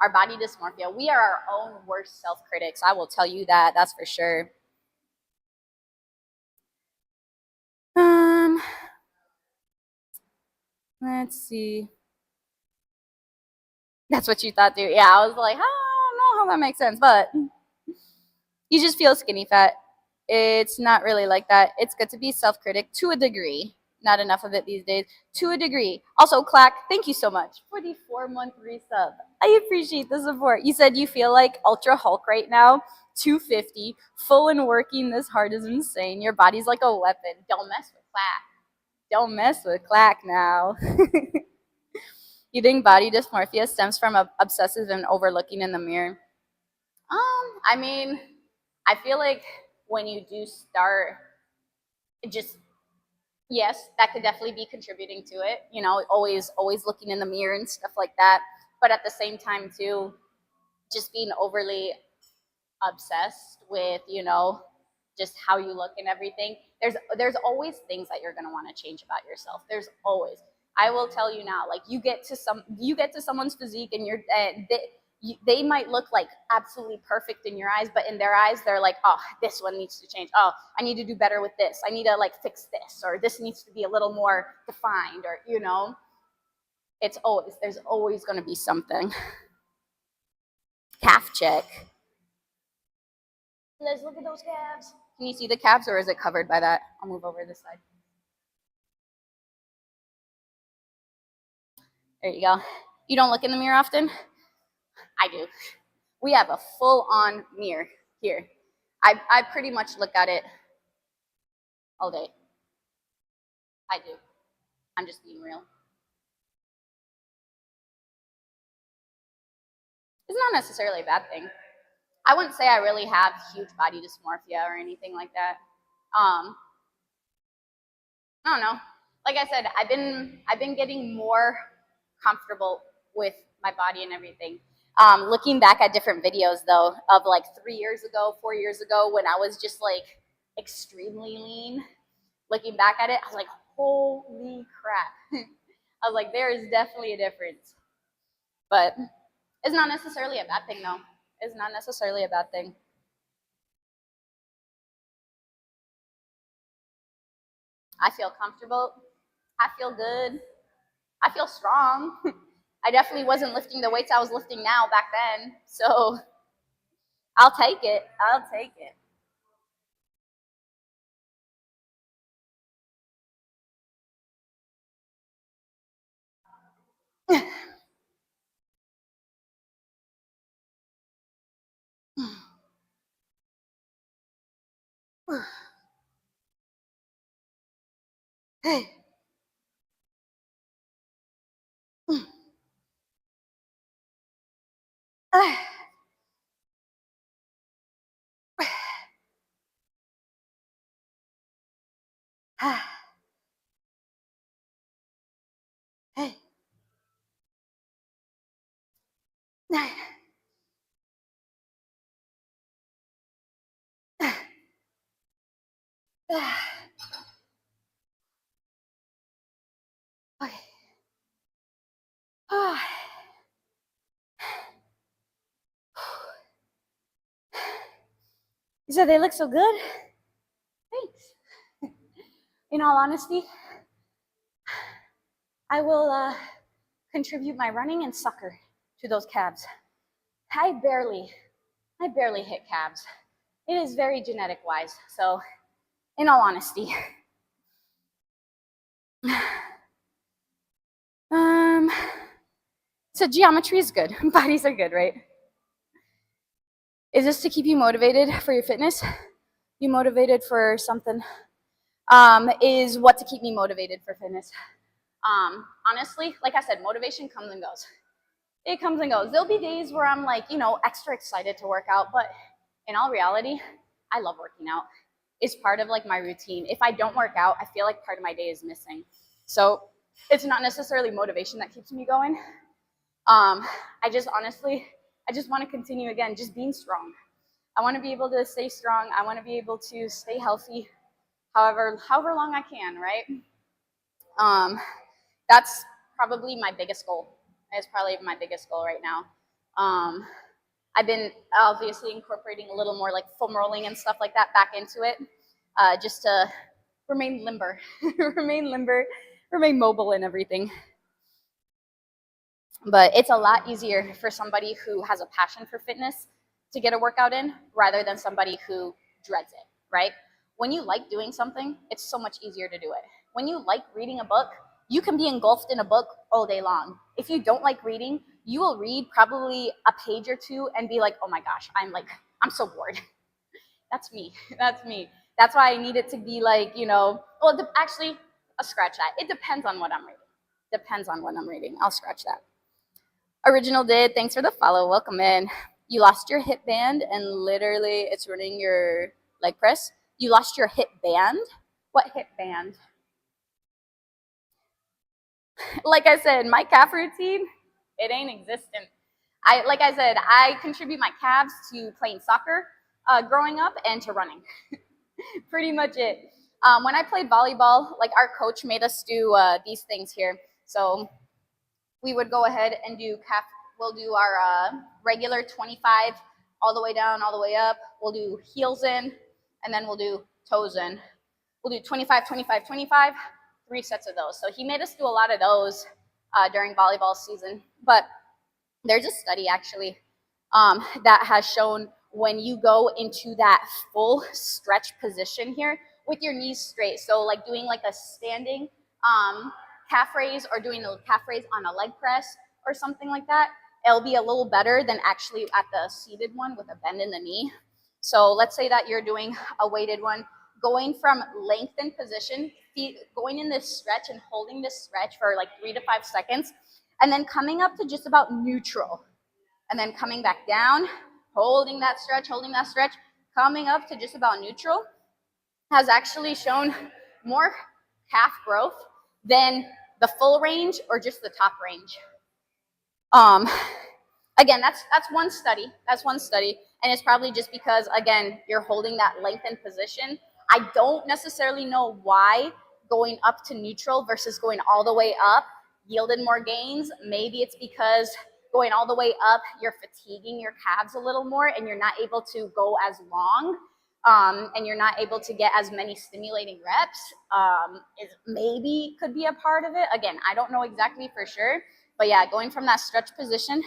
Our body dysmorphia. We are our own worst self-critics. I will tell you that, that's for sure. Let's see. That's what you thought, too. Yeah, I was like, I don't know how that makes sense, but you just feel skinny fat. It's not really like that. It's good to be self-critic to a degree. Not enough of it these days. To a degree. Also, Clack, thank you so much for the 4-month resub. I appreciate the support. You said you feel like Ultra Hulk right now. 250, full and working this hard is insane. Your body's like a weapon. Don't mess with Clack. Don't mess with Clack now. You think body dysmorphia stems from obsessive and overlooking in the mirror? I mean, I feel like when you do start, yes, that could definitely be contributing to it. Always looking in the mirror and stuff like that. But at the same time, too, just being overly obsessed with, just how you look and everything. There's always things that you're gonna want to change about yourself. There's always. I will tell you now, like you get to someone's physique and they might look like absolutely perfect in your eyes, but in their eyes, they're like, oh, this one needs to change. Oh, I need to do better with this. I need to like fix this, or this needs to be a little more defined, or there's always going to be something. Calf check. Let's look at those calves. Can you see the calves, or is it covered by that? I'll move over this side. There you go. You don't look in the mirror often? I do. We have a full-on mirror here. I pretty much look at it all day. I do. I'm just being real. It's not necessarily a bad thing. I wouldn't say I really have huge body dysmorphia or anything like that. I don't know. Like I said, I've been getting more comfortable with my body and everything. Looking back at different videos though, of like 3 years ago, 4 years ago, when I was just like extremely lean, looking back at it, I was like, holy crap. I I was like, there is definitely a difference. But it's not necessarily a bad thing, though. It's not necessarily a bad thing. I feel comfortable. I feel good. I feel strong. I definitely wasn't lifting the weights I was lifting now back then. So I'll take it. I'll take it. Okay. You said they look so good? Thanks. In all honesty, I will contribute my running and soccer to those calves. I barely hit calves. It is very genetic wise. So, in all honesty, so geometry is good. Bodies are good, right? Is this to keep you motivated for your fitness? You motivated for something? Is what to keep me motivated for fitness? Honestly, like I said, motivation comes and goes. It comes and goes. There'll be days where I'm like, extra excited to work out, but in all reality, I love working out. It's part of like my routine. If I don't work out, I feel like part of my day is missing. So it's not necessarily motivation that keeps me going. I just want to continue again, just being strong. I want to be able to stay strong. I want to be able to stay healthy, however long I can, right? That's probably my biggest goal. It's probably my biggest goal right now. I've been obviously incorporating a little more like foam rolling and stuff like that back into it, just to remain limber, remain mobile and everything. But it's a lot easier for somebody who has a passion for fitness to get a workout in rather than somebody who dreads it, right? When you like doing something, it's so much easier to do it. When you like reading a book, you can be engulfed in a book all day long. If you don't like reading, you will read probably a page or two and be like, oh my gosh, I'm so bored. That's me. That's me. That's why I need it to be like, actually, I'll scratch that. It depends on what I'm reading. Depends on what I'm reading. I'll scratch that. Original did. Thanks for the follow. Welcome in. You lost your hip band and literally it's ruining your leg press. You lost your hip band? What hip band? Like I said, my calf routine, it ain't existent. Like I said, I contribute my calves to playing soccer growing up and to running. Pretty much it. When I played volleyball, like our coach made us do these things here. So we would go ahead and do calf. We'll do our regular 25 all the way down, all the way up. We'll do heels in, and then we'll do toes in. We'll do 25, 25, 25, 3 sets of those. So he made us do a lot of those during volleyball season. But there's a study actually that has shown when you go into that full stretch position here with your knees straight, so like doing like a standing calf raise or doing a calf raise on a leg press or something like that, it'll be a little better than actually at the seated one with a bend in the knee. So let's say that you're doing a weighted one, going from lengthened position, going in this stretch and holding this stretch for like 3 to 5 seconds, and then coming up to just about neutral, and then coming back down, holding that stretch, coming up to just about neutral, has actually shown more calf growth than the full range or just the top range. Again, that's one study. And it's probably just because, again, you're holding that lengthened position. I don't necessarily know why going up to neutral versus going all the way up yielded more gains. Maybe it's because going all the way up, you're fatiguing your calves a little more and you're not able to go as long. And you're not able to get as many stimulating reps, is maybe could be a part of it. Again, I don't know exactly for sure, but yeah, going from that stretch position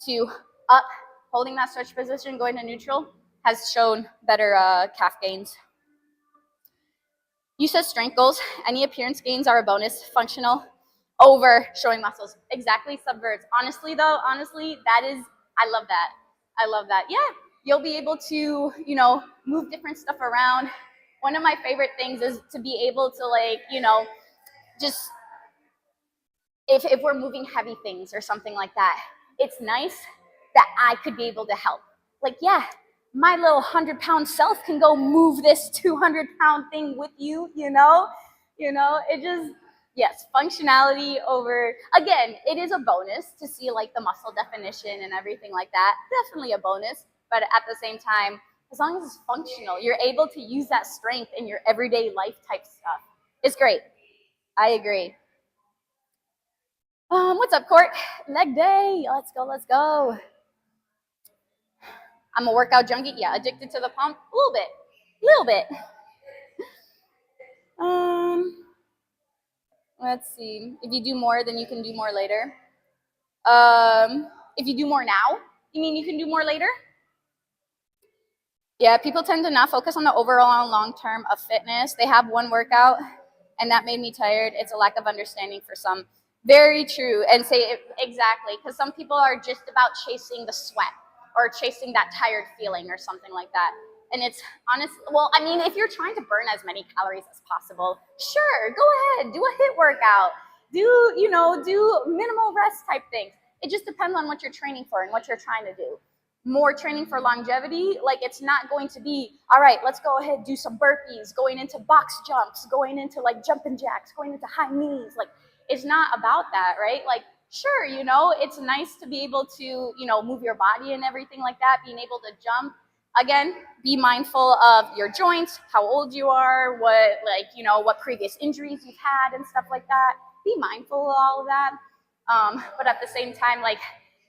to up, holding that stretch position, going to neutral, has shown better calf gains. You said strength goals. Any appearance gains are a bonus. Functional over showing muscles. Exactly, subverts. Honestly, though, that is, I love that. I love that. Yeah, you'll be able to, move different stuff around. One of my favorite things is to be able to, like, just if we're moving heavy things or something like that, it's nice that I could be able to help. Like, yeah, my little 100-pound self can go move this 200-pound thing with you, it just, yes, functionality over, again, it is a bonus to see like the muscle definition and everything like that. Definitely a bonus, but at the same time, as long as it's functional, you're able to use that strength in your everyday life type stuff. It's great. I agree. What's up, Court? Leg day. Let's go. I'm a workout junkie. Yeah, addicted to the pump. A little bit. Let's see. If you do more, then you can do more later. If you do more now, you mean you can do more later? Yeah, people tend to not focus on the overall long term of fitness. They have one workout, and that made me tired. It's a lack of understanding for some. Very true. And say it exactly, because some people are just about chasing the sweat or chasing that tired feeling or something like that. And it's honest. Well, I mean, if you're trying to burn as many calories as possible, sure, go ahead, do a HIIT workout, do minimal rest type things. It just depends on what you're training for and what you're trying to do. More training for longevity, like it's not going to be, all right, let's go ahead, do some burpees, going into box jumps, going into like jumping jacks, going into high knees. Like, it's not about that, right? Like, sure, it's nice to be able to, move your body and everything like that, being able to jump. Again, be mindful of your joints, how old you are, what previous injuries you've had and stuff like that. Be mindful of all of that. But at the same time, like,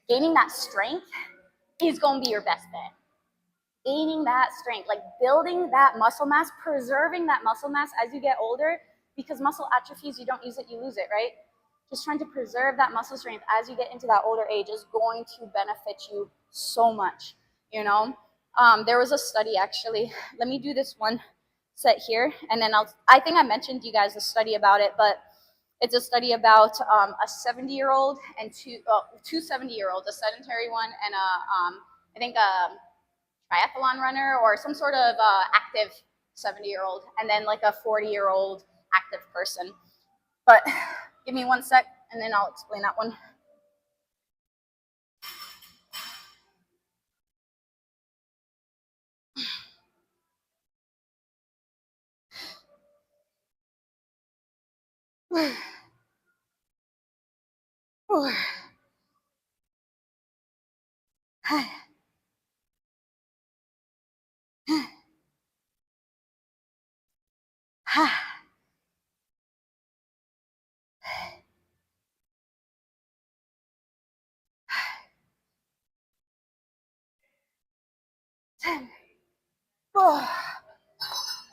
gaining that strength is going to be your best bet. Gaining that strength, like building that muscle mass, preserving that muscle mass as you get older, because muscle atrophies, you don't use it, you lose it, right? Just trying to preserve that muscle strength as you get into that older age is going to benefit you so much, There was a study, actually. Let me do this one set here, and then I think I mentioned to you guys a study about it, but it's a study about a 70-year-old and two 70-year-olds, a sedentary one and I think a triathlon runner or some sort of active 70-year-old, and then like a 40-year-old active person. But give me one sec, and then I'll explain that one.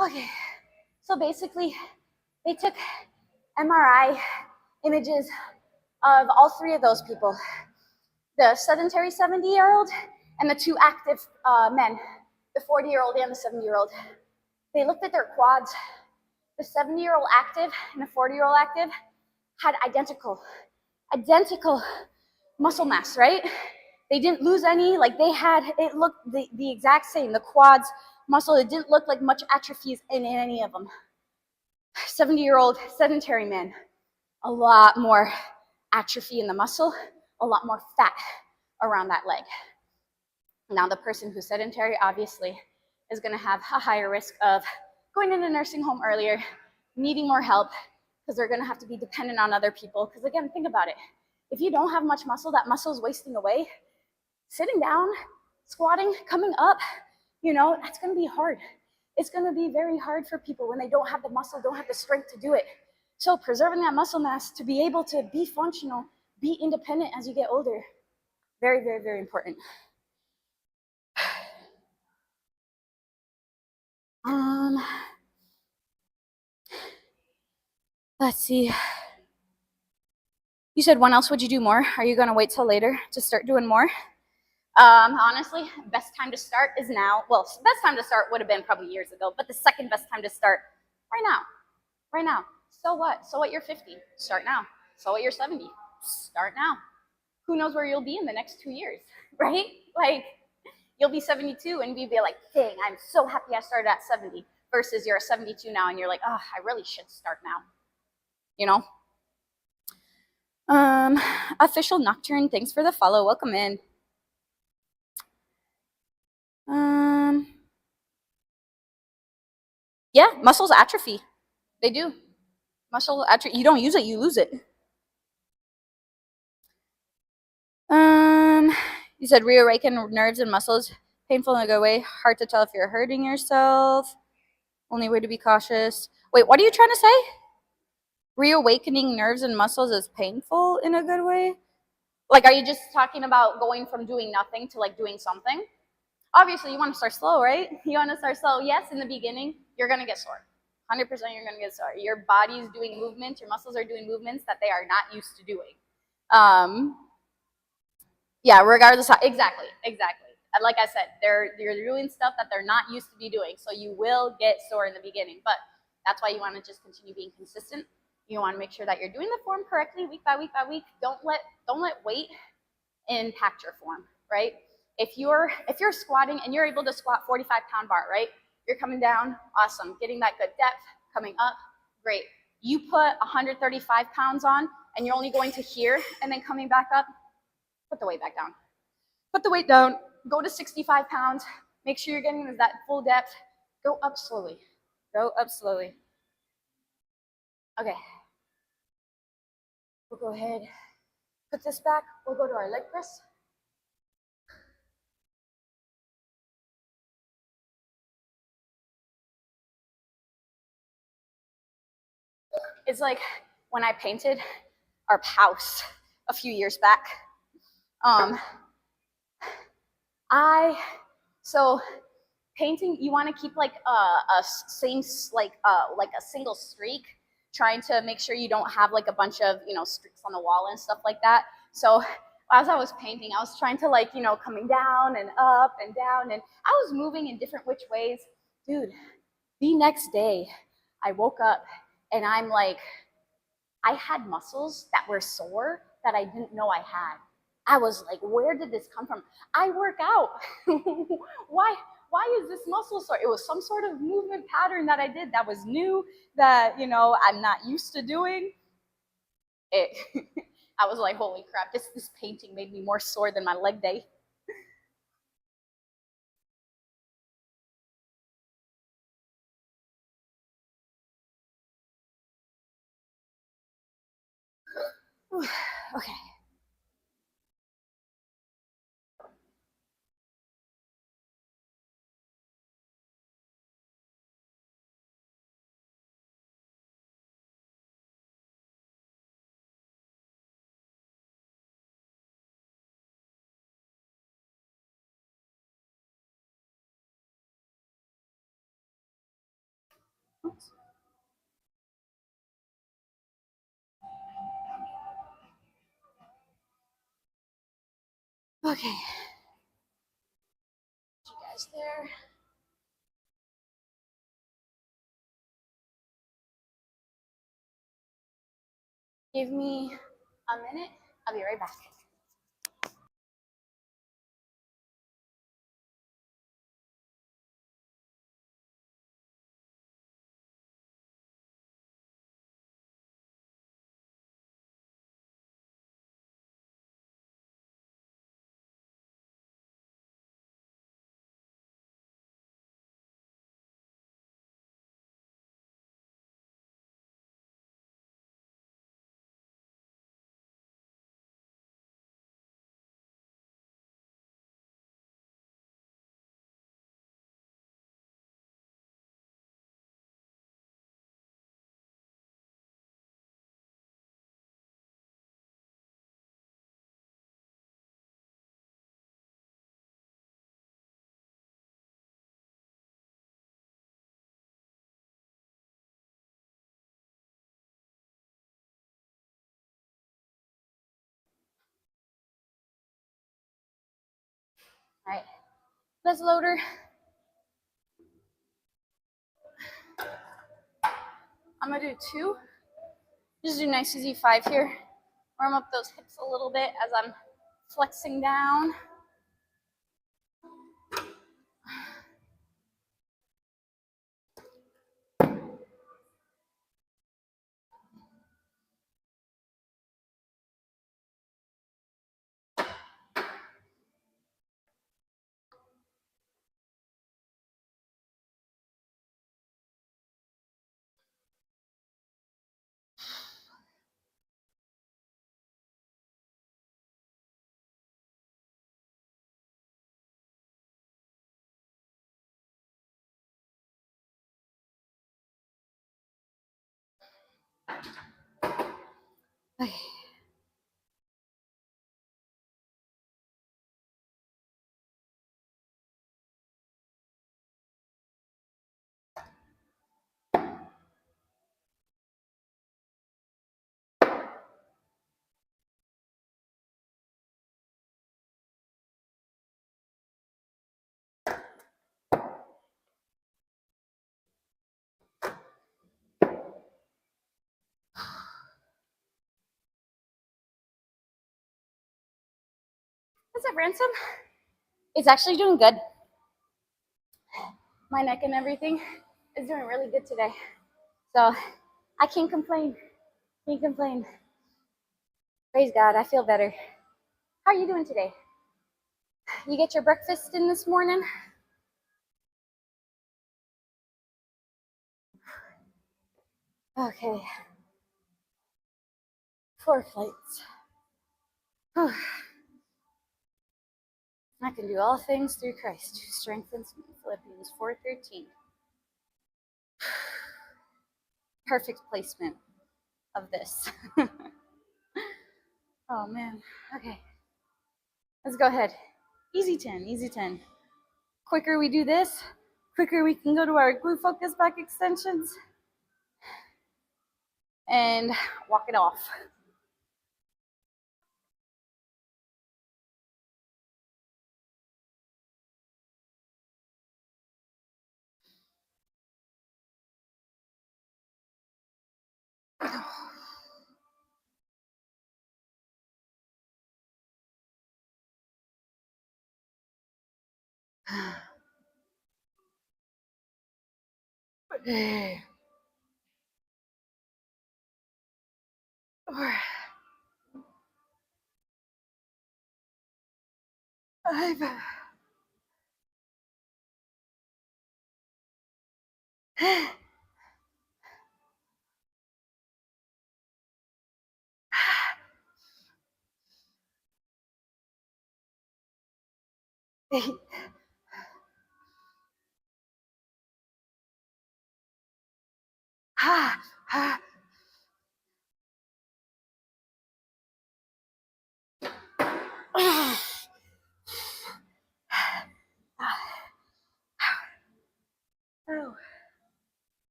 Okay, so basically they took MRI images of all three of those people, the sedentary 70-year-old and the two active men, the 40-year-old and the 70-year-old. They looked at their quads. The 70-year-old active and the 40-year-old active had identical muscle mass, right? They didn't lose any, like it looked the exact same. The quads, muscle, it didn't look like much atrophies in any of them. 70-year-old sedentary man, a lot more atrophy in the muscle, a lot more fat around that leg. Now the person who's sedentary obviously is going to have a higher risk of going into nursing home earlier, needing more help, because they're going to have to be dependent on other people. Because again, think about it. If you don't have much muscle, that muscle is wasting away. Sitting down, squatting, coming up, that's going to be hard. It's going to be very hard for people when they don't have the muscle, don't have the strength to do it. So preserving that muscle mass to be able to be functional, be independent as you get older. Very, very, very important. Let's see. You said when else would you do more? Are you going to wait till later to start doing more? Honestly, best time to start is now. Well, best time to start would have been probably years ago, but the second best time to start right now. Right now. So what? So what? You're 50. Start now. So what? You're 70. Start now. Who knows where you'll be in the next 2 years, right? Like, you'll be 72 and you'll be like, dang, I'm so happy I started at 70, versus you're 72 now and you're like, oh, I really should start now. You know? Official Nocturne, thanks for the follow. Welcome in. Yeah, muscles atrophy. They do. Muscle atrophy. You don't use it, you lose it. You said reawaken nerves and muscles. Painful in a good way. Hard to tell if you're hurting yourself. Only way to be cautious. Wait, what are you trying to say? Reawakening nerves and muscles is painful in a good way? Like, are you just talking about going from doing nothing to like doing something? Obviously, you want to start slow, right? You want to start slow. Yes, in the beginning, you're going to get sore. 100% you're going to get sore. Your body's doing movements, your muscles are doing movements that they are not used to doing. Yeah, regardless, exactly. And like I said, you're doing stuff that they're not used to be doing, so you will get sore in the beginning. But that's why you want to just continue being consistent. You want to make sure that you're doing the form correctly, week by week by week. Don't let weight impact your form, right? If you're squatting and you're able to squat 45-pound bar, right? You're coming down, awesome. Getting that good depth, coming up, great. You put 135 pounds on and you're only going to here and then coming back up, put the weight back down. Put the weight down, go to 65 pounds, make sure you're getting that full depth. Go up slowly. Go up slowly. Okay. We'll go ahead, put this back. We'll go to our leg press. It's like when I painted our house a few years back. So painting, you want to keep like a same like a single streak, trying to make sure you don't have like a bunch of streaks on the wall and stuff like that. So as I was painting, I was trying to like coming down and up and down, and I was moving in different which ways. Dude, the next day I woke up and I'm like, I had muscles that were sore that I didn't know I had. I was like, where did this come from? I work out. Why is this muscle sore? It was some sort of movement pattern that I did that was new, that I'm not used to doing. It I was like, holy crap, this painting made me more sore than my leg day. Okay. Oops. Okay. You guys there? Give me a minute. I'll be right back. All right, let's loader. I'm gonna do 2. Just do nice easy 5 here. Warm up those hips a little bit as I'm flexing down. Okay. What's up, Ransom? It's actually doing good. My neck and everything is doing really good today. So I can't complain. Can't complain. Praise God, I feel better. How are you doing today? You get your breakfast in this morning? Okay. 4 plates. I can do all things through Christ who strengthens me. Philippians 4:13. Perfect placement of this. Oh man. Okay. Let's go ahead. Easy 10, easy 10. Quicker we do this, quicker we can go to our glute focus back extensions and walk it off. Oh.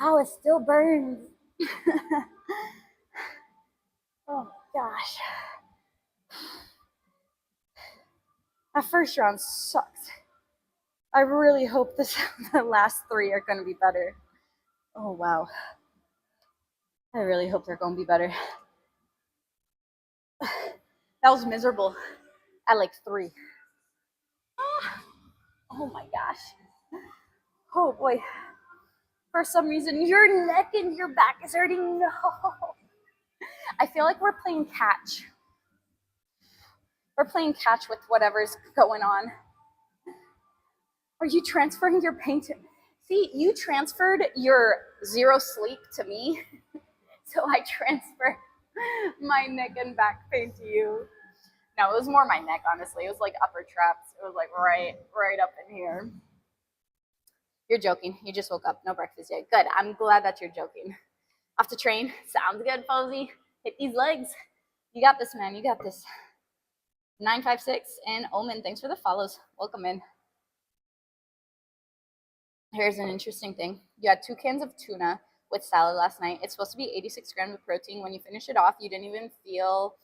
Oh, it still burns. Oh gosh. That first round sucked. I really hope the last 3 are going to be better. Oh wow. I really hope they're going to be better. That was miserable at like 3. Oh my gosh. Oh boy. For some reason, your neck and your back is hurting. No. I feel like we're playing catch. We're playing catch with whatever's going on. Are you transferring your pain to... See, you transferred your 0 sleep to me. So I transferred my neck and back pain to you. No, it was more my neck, honestly. It was like upper traps. It was like right up in here. You're joking. You just woke up. No breakfast yet. Good. I'm glad that you're joking. Off to train. Sounds good, Posey. Hit these legs. You got this, man. You got this. 956 and Omen. Thanks for the follows. Welcome in. Here's an interesting thing. You had 2 cans of tuna, with salad last night. It's supposed to be 86 grams of protein. When you finish it off, you didn't even feel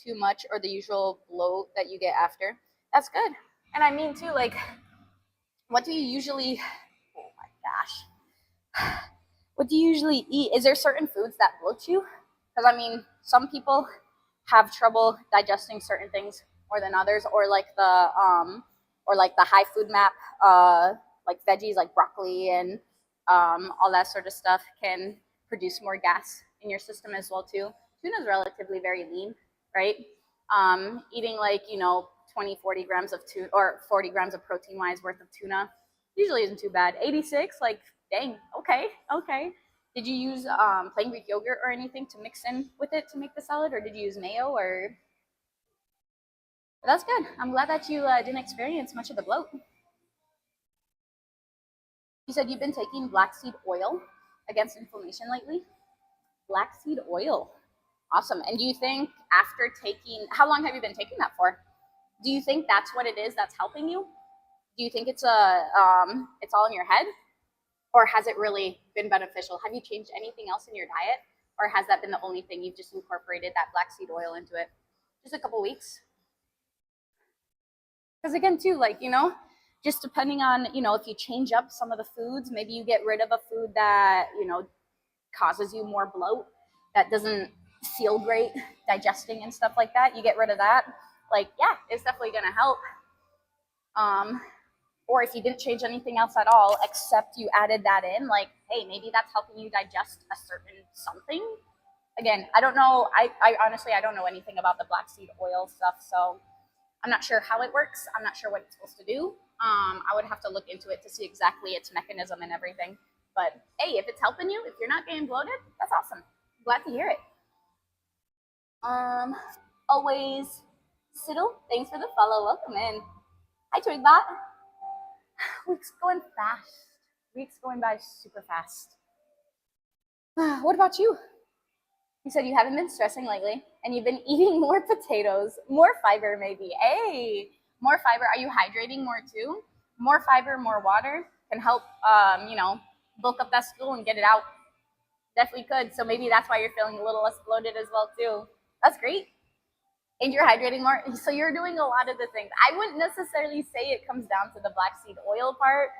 too much or the usual bloat that you get after. That's good. And I mean too, like, what do you usually, oh my gosh, what do you usually eat? Is there certain foods that bloat you? Because I mean, some people have trouble digesting certain things more than others, or like the high food map, like veggies like broccoli and all that sort of stuff can produce more gas in your system as well too. Tuna is relatively very lean, right? Eating like 20, 40 grams of tuna or 40 grams of protein wise worth of tuna usually isn't too bad. 86, like, dang, okay, okay. Did you use plain Greek yogurt or anything to mix in with it to make the salad, or did you use mayo? Or that's good. I'm glad that you didn't experience much of the bloat. You said you've been taking black seed oil against inflammation lately. Black seed oil, awesome. And do you think after taking, how long have you been taking that for? Do you think that's what it is that's helping you? Do you think it's it's all in your head, or has it really been beneficial? Have you changed anything else in your diet, or has that been the only thing you've just incorporated that black seed oil into it? Just a couple weeks. Because again, too, like, just depending on, if you change up some of the foods, maybe you get rid of a food that, causes you more bloat, that doesn't feel great digesting and stuff like that. You get rid of that. Like, yeah, it's definitely going to help. Or if you didn't change anything else at all, except you added that in, like, hey, maybe that's helping you digest a certain something. Again, I don't know. I honestly, I don't know anything about the black seed oil stuff, so I'm not sure how it works. I'm not sure what it's supposed to do. I would have to look into it to see exactly its mechanism and everything. But hey, if it's helping you, if you're not getting bloated, that's awesome. Glad to hear it. Always Siddle, thanks for the follow. Welcome in. Hi, Twigbot. Week's going fast. Week's going by super fast. What about you? You said you haven't been stressing lately, and you've been eating more potatoes, more fiber maybe. Hey, more fiber. Are you hydrating more too? More fiber, more water can help, bulk up that stool and get it out. Definitely could. So maybe that's why you're feeling a little less bloated as well too. That's great. And you're hydrating more. So you're doing a lot of the things. I wouldn't necessarily say it comes down to the black seed oil part.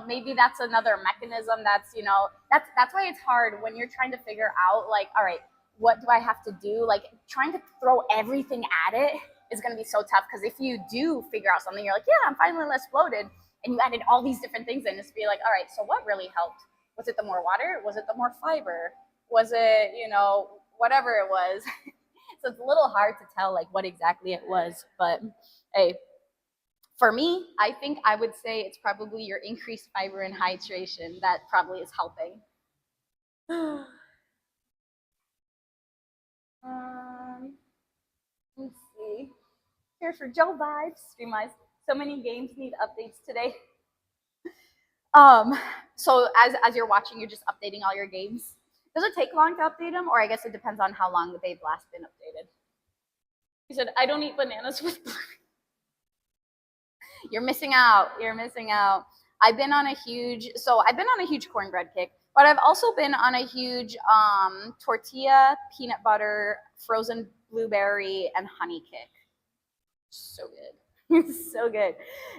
Maybe that's another mechanism that's why it's hard when you're trying to figure out, like, all right, what do I have to do? Like, trying to throw everything at it is going to be so tough, because if you do figure out something, you're like, yeah, I'm finally less bloated, and you added all these different things in, it's be like, all right, so what really helped? Was it the more water? Was it the more fiber? Was it, whatever it was? So it's a little hard to tell, like, what exactly it was. But hey, for me, I think I would say it's probably your increased fiber and hydration that probably is helping. Let's see. Here for Joe Vibes, Streamwise. So many games need updates today. So as you're watching, you're just updating all your games. Does it take long to update them, or I guess it depends on how long they've last been updated? He said, "I don't eat bananas with." You're missing out. You're missing out. I've been on a huge cornbread kick, but I've also been on a huge tortilla, peanut butter, frozen blueberry, and honey kick. So good. So good.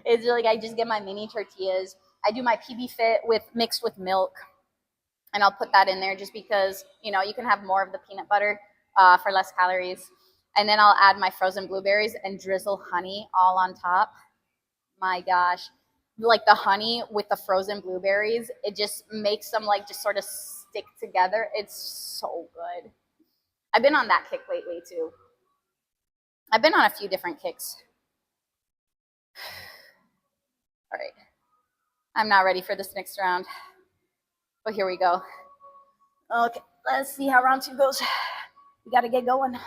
It's like I just get my mini tortillas. I do my PB Fit mixed with milk, and I'll put that in there just because, you can have more of the peanut butter for less calories. And then I'll add my frozen blueberries and drizzle honey all on top. My gosh, like the honey with the frozen blueberries, it just makes them like just sort of stick together. It's so good. I've been on that kick lately too. I've been on a few different kicks. All right. I'm not ready for this next round, but here we go. Okay, let's see how round 2 goes. We got to get going.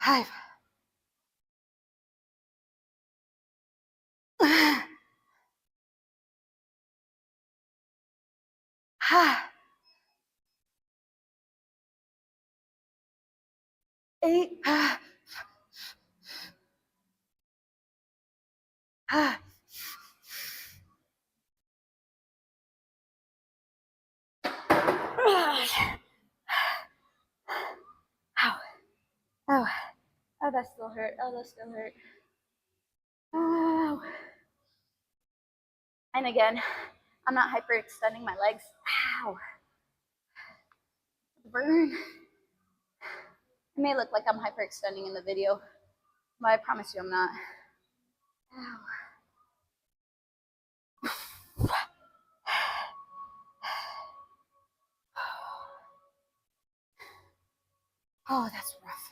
Five. Eight. Ow. Oh. Oh, that still hurt. Oh, that still hurt. Oh. And again, I'm not hyperextending my legs. Ow. Burn. It may look like I'm hyperextending in the video, but I promise you I'm not. Ow. Oh, that's rough.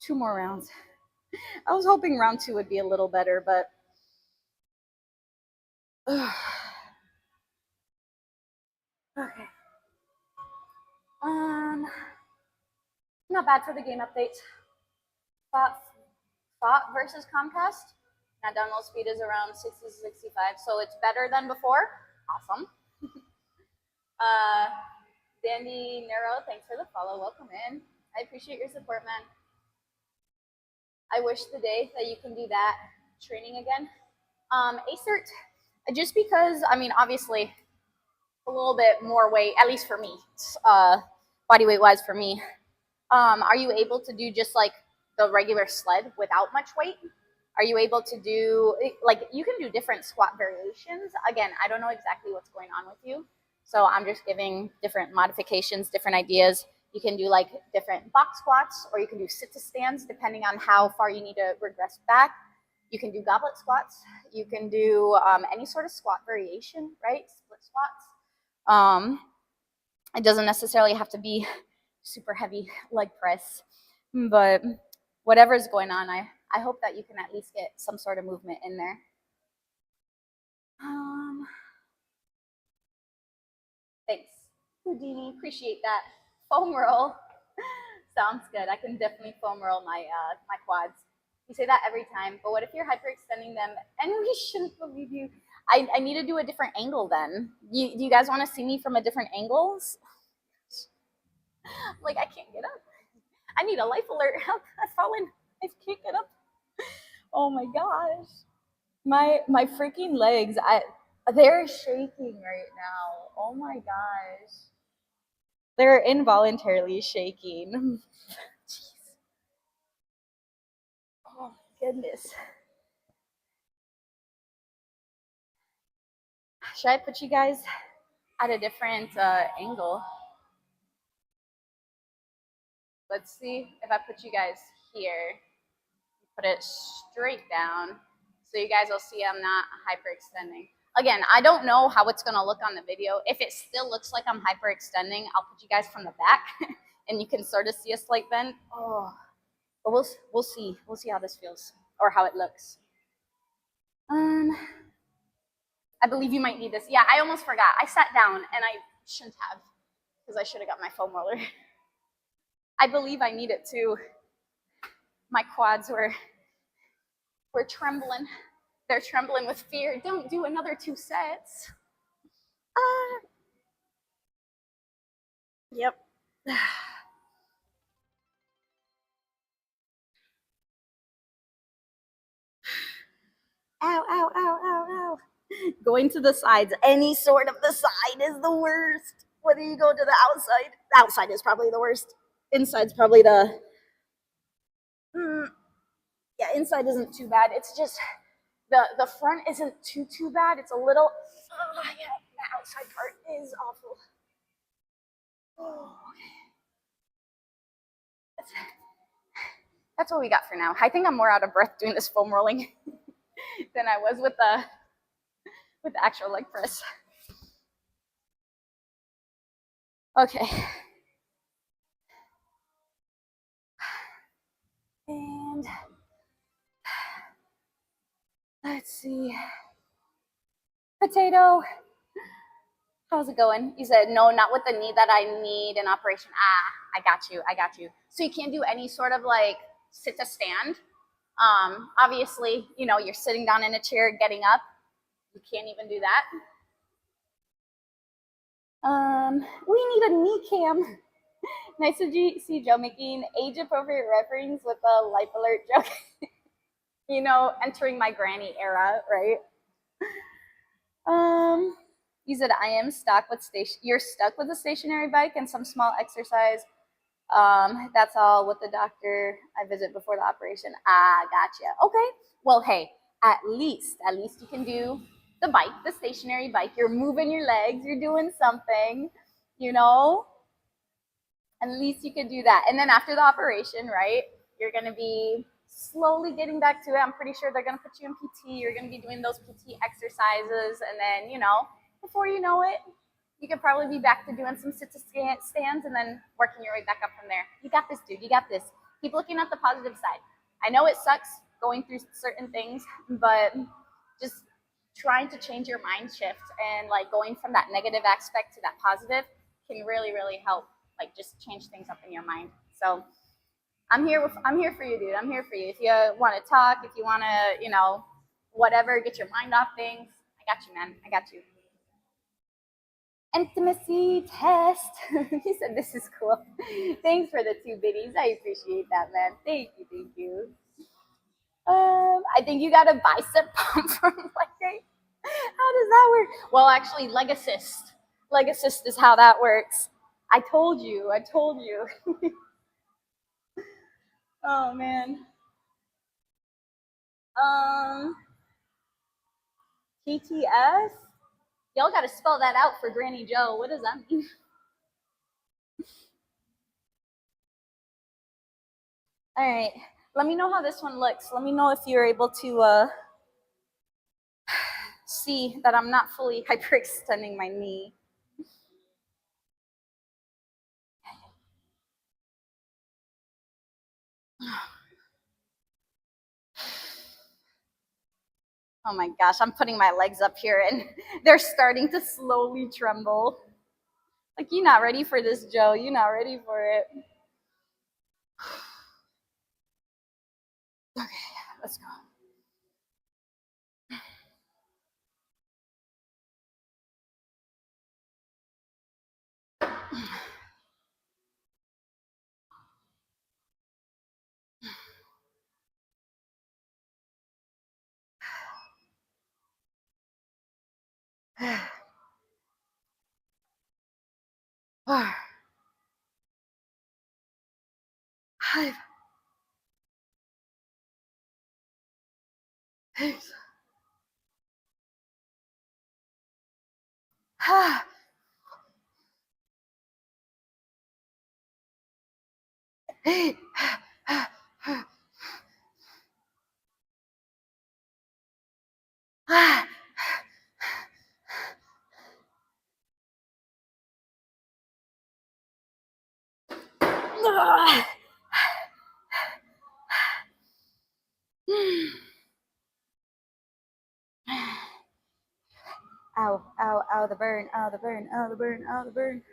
2 more rounds. I was hoping round 2 would be a little better, but okay. Not bad for the game update. Fought versus Comcast. Now download speed is around 60 to 65, so it's better than before. Awesome. Dandy Nero, thanks for the follow. Welcome in. I appreciate your support, man. I wish the day that you can do that training again. ACERT, just because, I mean, obviously, a little bit more weight, at least for me, body weight wise for me. Are you able to do just like the regular sled without much weight? Are you able to do, like, you can do different squat variations. Again, I don't know exactly what's going on with you, so I'm just giving different modifications, different ideas. You can do like different box squats, or you can do sit to stands depending on how far you need to regress back. You can do goblet squats. You can do any sort of squat variation, right? Split squats. It doesn't necessarily have to be super heavy leg press, but whatever's going on, I hope that you can at least get some sort of movement in there. Thanks, Houdini. Appreciate that. Foam roll. Sounds good. I can definitely foam roll my my quads. You say that every time, but what if you're hyperextending them and we shouldn't believe you? I need to do a different angle then. Do you guys want to see me from a different angles? Like, I can't get up. I need a life alert. Help, I've fallen. I can't get up. Oh my gosh. My freaking legs, they're shaking right now. Oh my gosh. They're involuntarily shaking. Jeez. Oh my goodness. Should I put you guys at a different angle? Let's see if I put you guys here. Put it straight down so you guys will see I'm not hyperextending. Again, I don't know how it's gonna look on the video. If it still looks like I'm hyperextending, I'll put you guys from the back and you can sort of see a slight bend. Oh, but we'll see. We'll see how this feels or how it looks. I believe you might need this. Yeah, I almost forgot. I sat down and I shouldn't have because I should have got my foam roller. I believe I need it too. My quads were trembling. They're trembling with fear. Don't do another 2 sets. Yep. Ow, ow, ow, ow, ow. Going to the sides, any sort of the side is the worst. Whether you go to the outside is probably the worst. Inside's probably the, yeah, inside isn't too bad. It's just the front isn't too bad. It's a little, yeah, the outside part is awful. Oh, okay. That's what we got for now. I think I'm more out of breath doing this foam rolling than I was with the actual leg press. Okay. And let's see. Potato. How's it going? You said, no, not with the knee that I need an operation. I got you. So you can't do any sort of like sit to stand? Obviously, you know, you're sitting down in a chair, getting up. You can't even do that. We need a knee cam. Nice to see Joe making age-appropriate reference with a life alert joke. You know, entering my granny era, right? You said I am stuck with You're stuck with a stationary bike and some small exercise. That's all with the doctor I visit before the operation. Ah, gotcha. Okay. Well, hey, at least you can do the bike, the stationary bike. You're moving your legs. You're doing something, you know. At least you could do that. And then after the operation, right, you're going to be slowly getting back to it. I'm pretty sure they're going to put you in PT. You're going to be doing those PT exercises. And then, you know, before you know it, you could probably be back to doing some sit-to-stands and then working your way back up from there. You got this, dude. You got this. Keep looking at the positive side. I know it sucks going through certain things, but just trying to change your mind shift and like going from that negative aspect to that positive can really, really help. Like just change things up in your mind. So I'm here for you, dude. I'm here for you. If you want to talk, if you want to, you know, whatever, get your mind off things. I got you, man. I got you. Intimacy test. He said this is cool. Thanks for the 2 biddies. I appreciate that, man. Thank you, thank you. I think you got a bicep pump from Leg. How does that work? Well, actually, leg assist. Leg assist is how that works. I told you. Oh man. TTS? Y'all gotta spell that out for Granny Joe. What does that mean? All right. Let me know how this one looks. Let me know if you're able to see that I'm not fully hyperextending my knee. Oh my gosh, I'm putting my legs up here and they're starting to slowly tremble. Like, you're not ready for this, Joe. You're not ready for it. Okay, let's go. Four, five, six, eight. Ow, ow, ow, the burn, ow, the burn, ow, the burn, ow, the burn.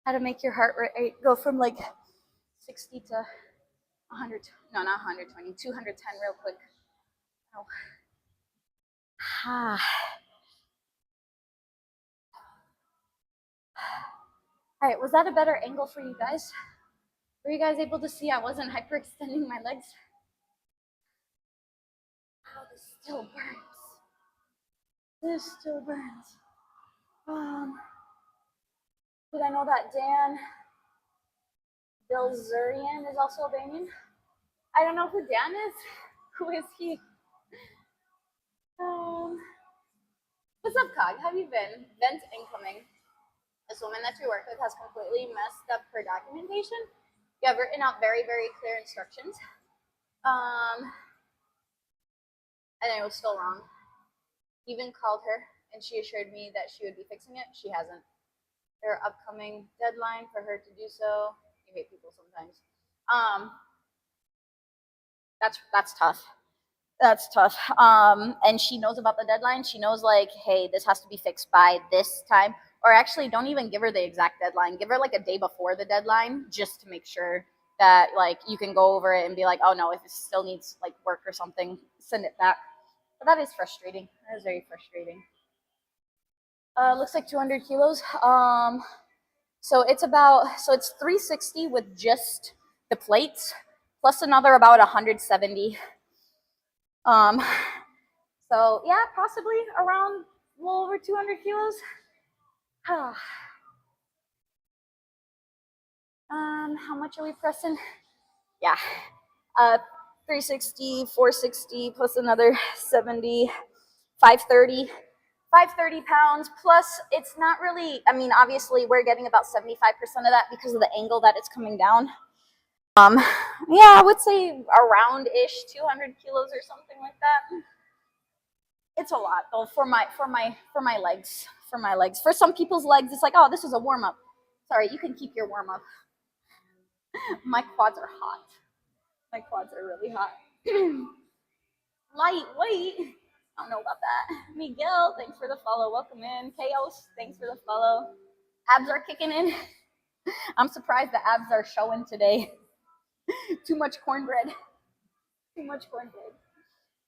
How to make your heart rate go from like 60 to 100, no, not 120, 210 real quick. Oh. Ah. All right, was that a better angle for you guys? Were you guys able to see I wasn't hyperextending my legs? Wow, this still burns. This still burns. Did I know that Dan Bilzerian is also Albanian? I don't know who Dan is. Who is he? What's up, Cog? How have you been? Vent incoming. This woman that you work with has completely messed up her documentation. You have written out very, very clear instructions. And it was still wrong. Even called her and she assured me that she would be fixing it. She hasn't. Their upcoming deadline for her to do so. You hate people sometimes. That's tough. That's tough. And she knows about the deadline. She knows like, hey, this has to be fixed by this time, or actually don't even give her the exact deadline. Give her like a day before the deadline just to make sure that like you can go over it and be like, oh no, if it still needs like work or something, send it back. But that is frustrating. That is very frustrating. Looks like 200 kilos. So it's 360 with just the plates, plus another about 170. Um, so yeah, possibly around a little over 200 kilos. How much are we pressing? Yeah, 360, 460, plus another 70, 530. 530 pounds plus it's not really, I mean, obviously we're getting about 75% of that because of the angle that it's coming down. um yeah, I would say around ish 200 kilos or something like that. It's a lot though for my legs. For some people's legs it's like, oh, this is a warm-up. Sorry, you can keep your warm-up. My quads are hot. My quads are really hot. Lightweight. I don't know about that. Miguel, thanks for the follow. Welcome in. Chaos, thanks for the follow. Abs are kicking in. I'm surprised the abs are showing today. Too much cornbread. Too much cornbread.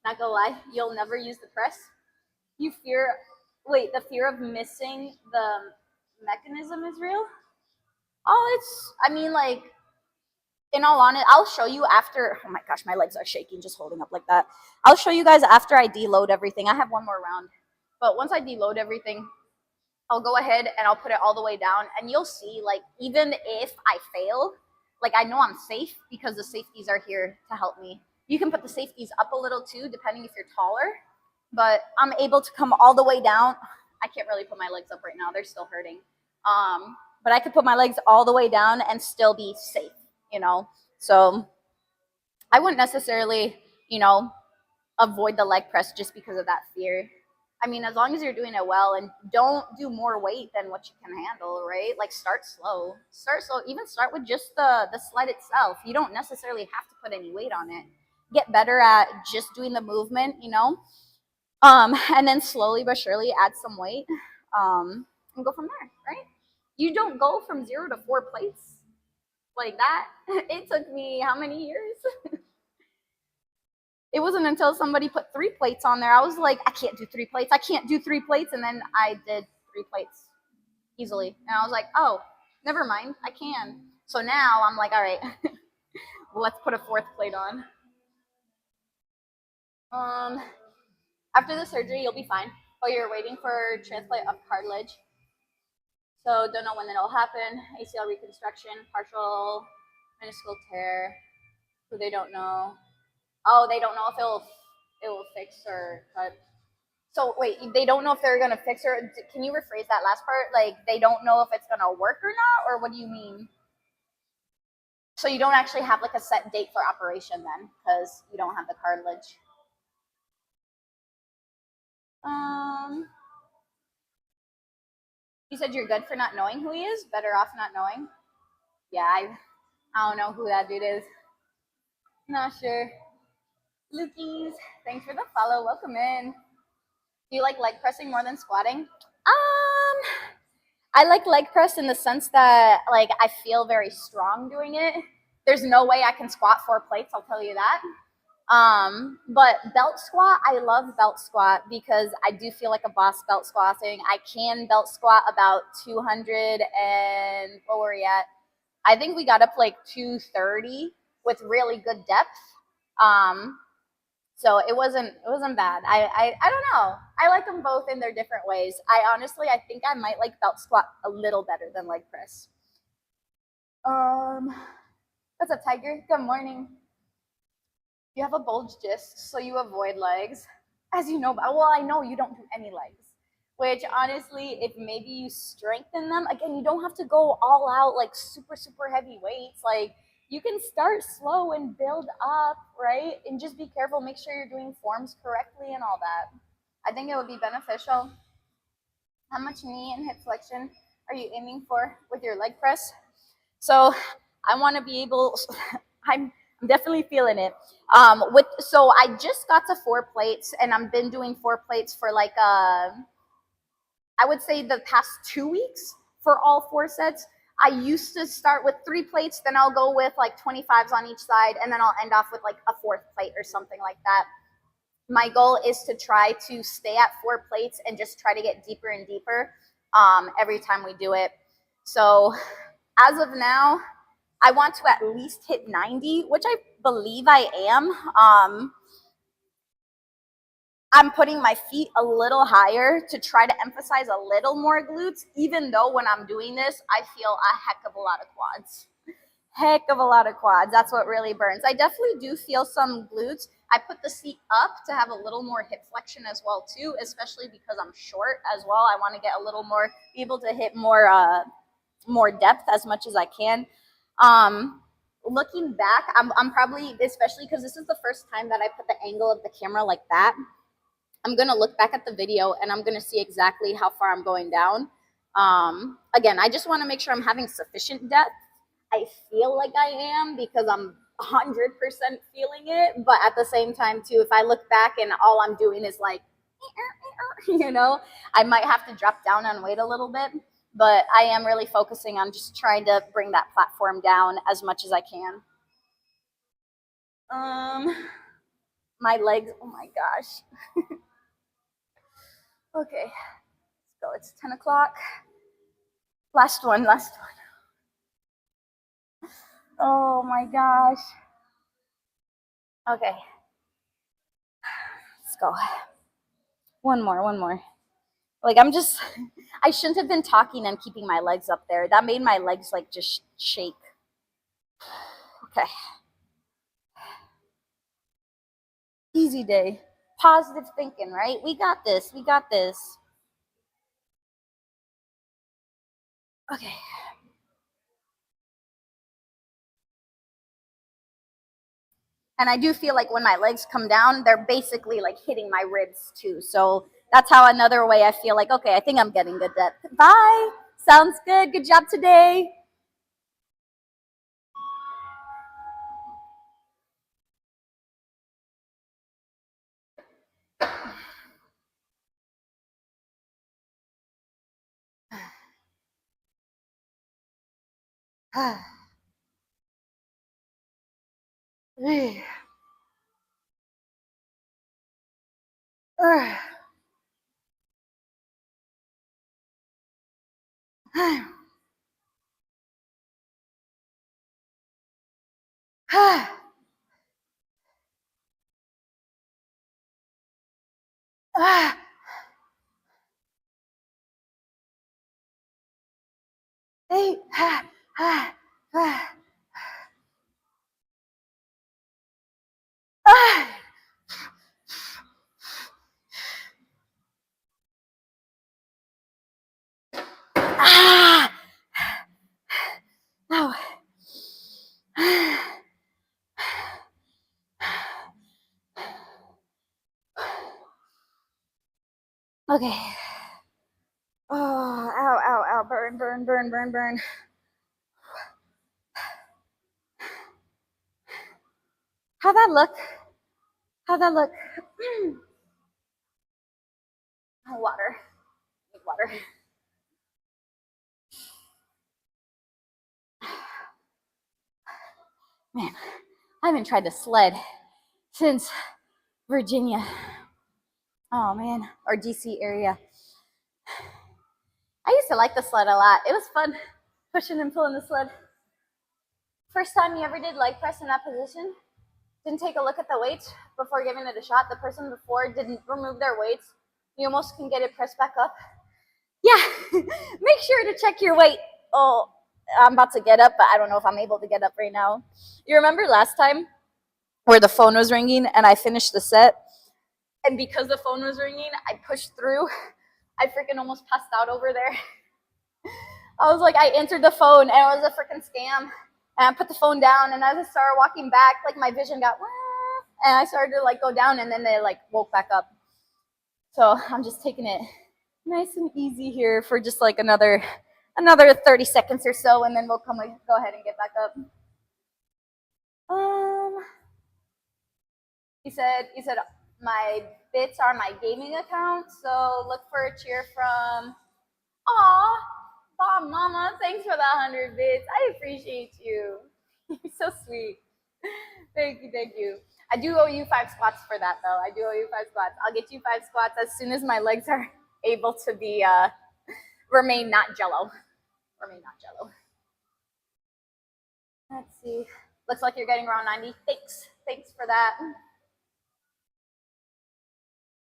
Not gonna lie, you'll never use the press. You fear, wait, the fear of missing the mechanism is real? Oh, I mean, like, in all honesty, I'll show you after. Oh my gosh, my legs are shaking just holding up like that. I'll show you guys after I deload everything. I have one more round. But once I deload everything, I'll go ahead and I'll put it all the way down. And you'll see, like, even if I fail, like, I know I'm safe because the safeties are here to help me. You can put the safeties up a little too, depending if you're taller. But I'm able to come all the way down. I can't really put my legs up right now. They're still hurting. But I could put my legs all the way down and still be safe, you know? So I wouldn't necessarily, you know, avoid the leg press just because of that fear. I mean, as long as you're doing it well and don't do more weight than what you can handle, right? Like start slow. Start slow. Even start with just the sled itself. You don't necessarily have to put any weight on it. Get better at just doing the movement, you know? And then slowly but surely add some weight. And go from there, right? You don't go from 0 to 4 plates like that. It took me how many years? It wasn't until somebody put 3 plates on there. I was like, I can't do 3 plates. I can't do 3 plates. And then I did 3 plates easily. And I was like, oh, never mind. I can. So now I'm like, all right, let's put a 4th plate on. After the surgery, you'll be fine. Oh, you're waiting for transplant of cartilage. So don't know when it'll happen. ACL reconstruction, partial meniscal tear. Who they don't know. Oh, they don't know if it will fix or cut. So wait, they don't know if they're gonna fix her. Can you rephrase that last part? Like they don't know if it's gonna work or not, or what do you mean? So you don't actually have like a set date for operation then, because you don't have the cartilage. You said you're good for not knowing who he is. Better off not knowing. Yeah, I don't know who that dude is. Not sure. Lukies, thanks for the follow. Welcome in. Do you like leg pressing more than squatting? I like leg press in the sense that like I feel very strong doing it. There's no way I can squat 4 plates, I'll tell you that. But belt squat, I love belt squat because I do feel like a boss belt squatting. I can belt squat about 200 and what were we at? I think we got up like 230 with really good depth. So it wasn't bad. I don't know. I like them both in their different ways. I think I might like belt squat a little better than leg press. What's up, Tiger? Good morning. You have a bulge disc, so you avoid legs. As you know, well, I know you don't do any legs. Which honestly, if maybe you strengthen them, again, you don't have to go all out like super, super heavy weights. Like you can start slow and build up, right? And just be careful, make sure you're doing forms correctly and all that. I think it would be beneficial. How much knee and hip flexion are you aiming for with your leg press? So I want to be able, I'm definitely feeling it. So I just got to 4 plates and I've been doing 4 plates for like I would say the past 2 weeks for all 4 sets. I used to start with 3 plates, then I'll go with like 25s on each side, and then I'll end off with like a 4th plate or something like that. My goal is to try to stay at 4 plates and just try to get deeper and deeper every time we do it. So as of now, I want to at least hit 90, which I believe I am. I'm putting my feet a little higher to try to emphasize a little more glutes, even though when I'm doing this, I feel a heck of a lot of quads. Heck of a lot of quads. That's what really burns. I definitely do feel some glutes. I put the seat up to have a little more hip flexion as well too, especially because I'm short as well. I want to get a little more, be able to hit more depth as much as I can. Looking back, I'm probably, especially because this is the first time that I put the angle of the camera like that, I'm going to look back at the video and I'm going to see exactly how far I'm going down. Again, I just want to make sure I'm having sufficient depth. I feel like I am because I'm 100% feeling it. But at the same time, too, if I look back and all I'm doing is like, you know, I might have to drop down on weight a little bit. But I am really focusing on just trying to bring that platform down as much as I can. My legs, oh my gosh. Okay, let's go. It's 10 o'clock. Last one. Oh my gosh. Okay. Let's go. One more. Like I shouldn't have been talking and keeping my legs up there. That made my legs like just shake. Okay. Easy day. Positive thinking, right? We got this. Okay. And I do feel like when my legs come down, they're basically like hitting my ribs too. So that's how another way I feel like, okay, I think I'm getting good depth. Bye. Sounds good. Good job today. Hey. No. Okay. Oh, ow. Burn. How'd that look? Water. Need water. Man, I haven't tried to sled since Virginia. Oh man, or DC area. I used to like the sled a lot. It was fun pushing and pulling the sled. First time you ever did leg press in that position? Didn't take a look at the weights before giving it a shot. The person before didn't remove their weights. You almost can get it pressed back up. Yeah, make sure to check your weight. Oh, I'm about to get up, but I don't know if I'm able to get up right now. You remember last time where the phone was ringing and I finished the set? And because the phone was ringing, I pushed through. I freaking almost passed out over there. I was like, I answered the phone and it was a freaking scam. And I put the phone down, and as I started walking back, like my vision got, and I started to like go down, and then they like woke back up. So I'm just taking it nice and easy here for just like another 30 seconds or so, and then we'll go ahead and get back up. You said my bits are my gaming account, so look for a cheer from Aw, Bob Mama, thanks for the 100 bits. I appreciate you. You're so sweet. Thank you, thank you. I do owe you 5 squats for that, though. I do owe you 5 squats. I'll get you 5 squats as soon as my legs are able to be remain not jello. Remain not jello. Let's see. Looks like you're getting around 90. Thanks for that.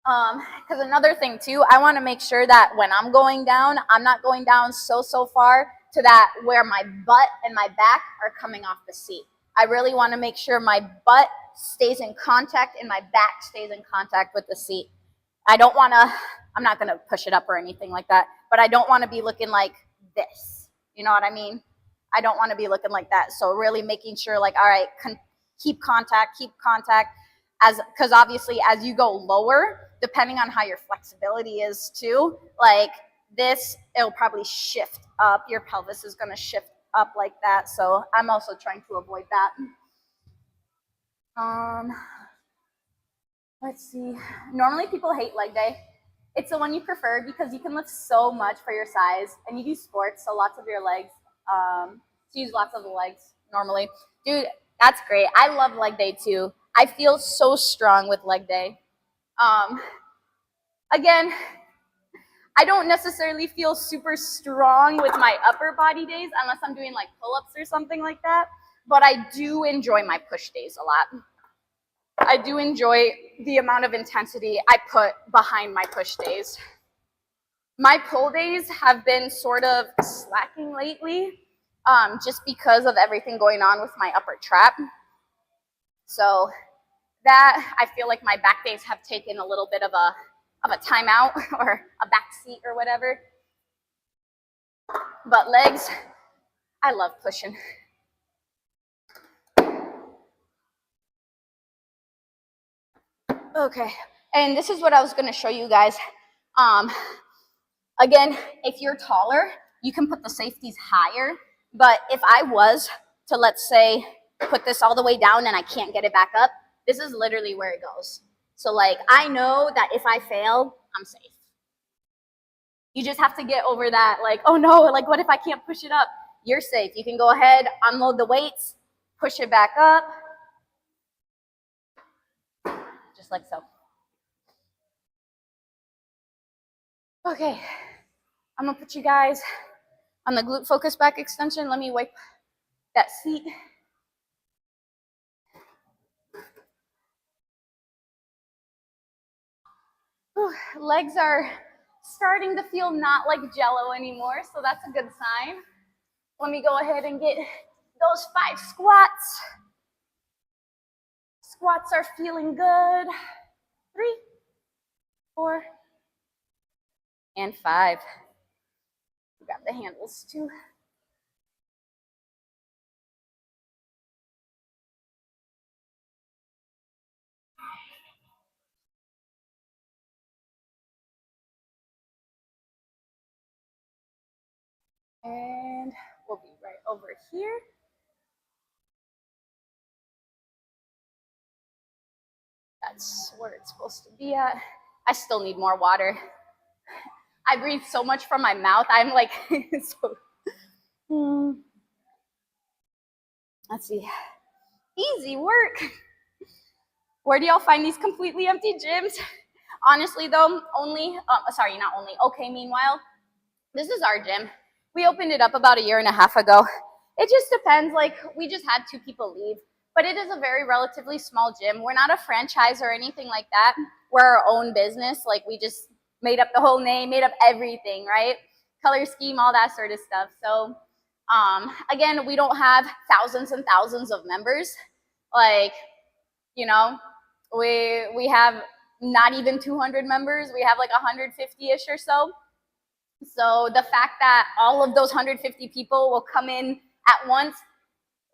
Because another thing too, I want to make sure that when I'm going down, I'm not going down so far to that where my butt and my back are coming off the seat. I really want to make sure my butt stays in contact and my back stays in contact with the seat. I don't want to, I'm not going to push it up or anything like that, but I don't want to be looking like this. You know what I mean? I don't want to be looking like that. So really making sure like, all right, keep contact, because obviously as you go lower, depending on how your flexibility is too, like this, it'll probably shift up. Your pelvis is going to shift up like that. So I'm also trying to avoid that. Let's see. Normally people hate leg day. It's the one you prefer because you can lift so much for your size, and you do sports, so lots of your legs. Use lots of the legs normally. Dude, that's great. I love leg day too. I feel so strong with leg day. Again, I don't necessarily feel super strong with my upper body days unless I'm doing like pull-ups or something like that, but I do enjoy my push days a lot. I do enjoy the amount of intensity I put behind my push days. My pull days have been sort of slacking lately, just because of everything going on with my upper trap. So that, I feel like my back days have taken a little bit of a timeout or a back seat or whatever. But legs, I love pushing. Okay, and this is what I was gonna show you guys. Again, if you're taller, you can put the safeties higher, but if I was to, let's say, put this all the way down and I can't get it back up, this is literally where it goes. So like, I know that if I fail, I'm safe. You just have to get over that, like, oh no, like what if I can't push it up? You're safe. You can go ahead, unload the weights, push it back up, just like so. Okay, I'm gonna put you guys on the glute focus back extension. Let me wipe that seat. Whew, legs are starting to feel not like jello anymore, so that's a good sign. Let me go ahead and get those 5 squats. Squats are feeling good. 3, 4, and 5. Grab the handles too. And we'll be right over here. That's where it's supposed to be at. I still need more water. I breathe so much from my mouth. I'm like, so. Let's see. Easy work. Where do y'all find these completely empty gyms? Honestly, though, okay, meanwhile, this is our gym. We opened it up about 1.5 years ago. It just depends. Like, we just had 2 people leave. But it is a very relatively small gym. We're not a franchise or anything like that. We're our own business. Like, we just made up the whole name, made up everything, right? Color scheme, all that sort of stuff. So, again, we don't have thousands and thousands of members. Like, you know, we have not even 200 members. We have like 150-ish or so. So the fact that all of those 150 people will come in at once,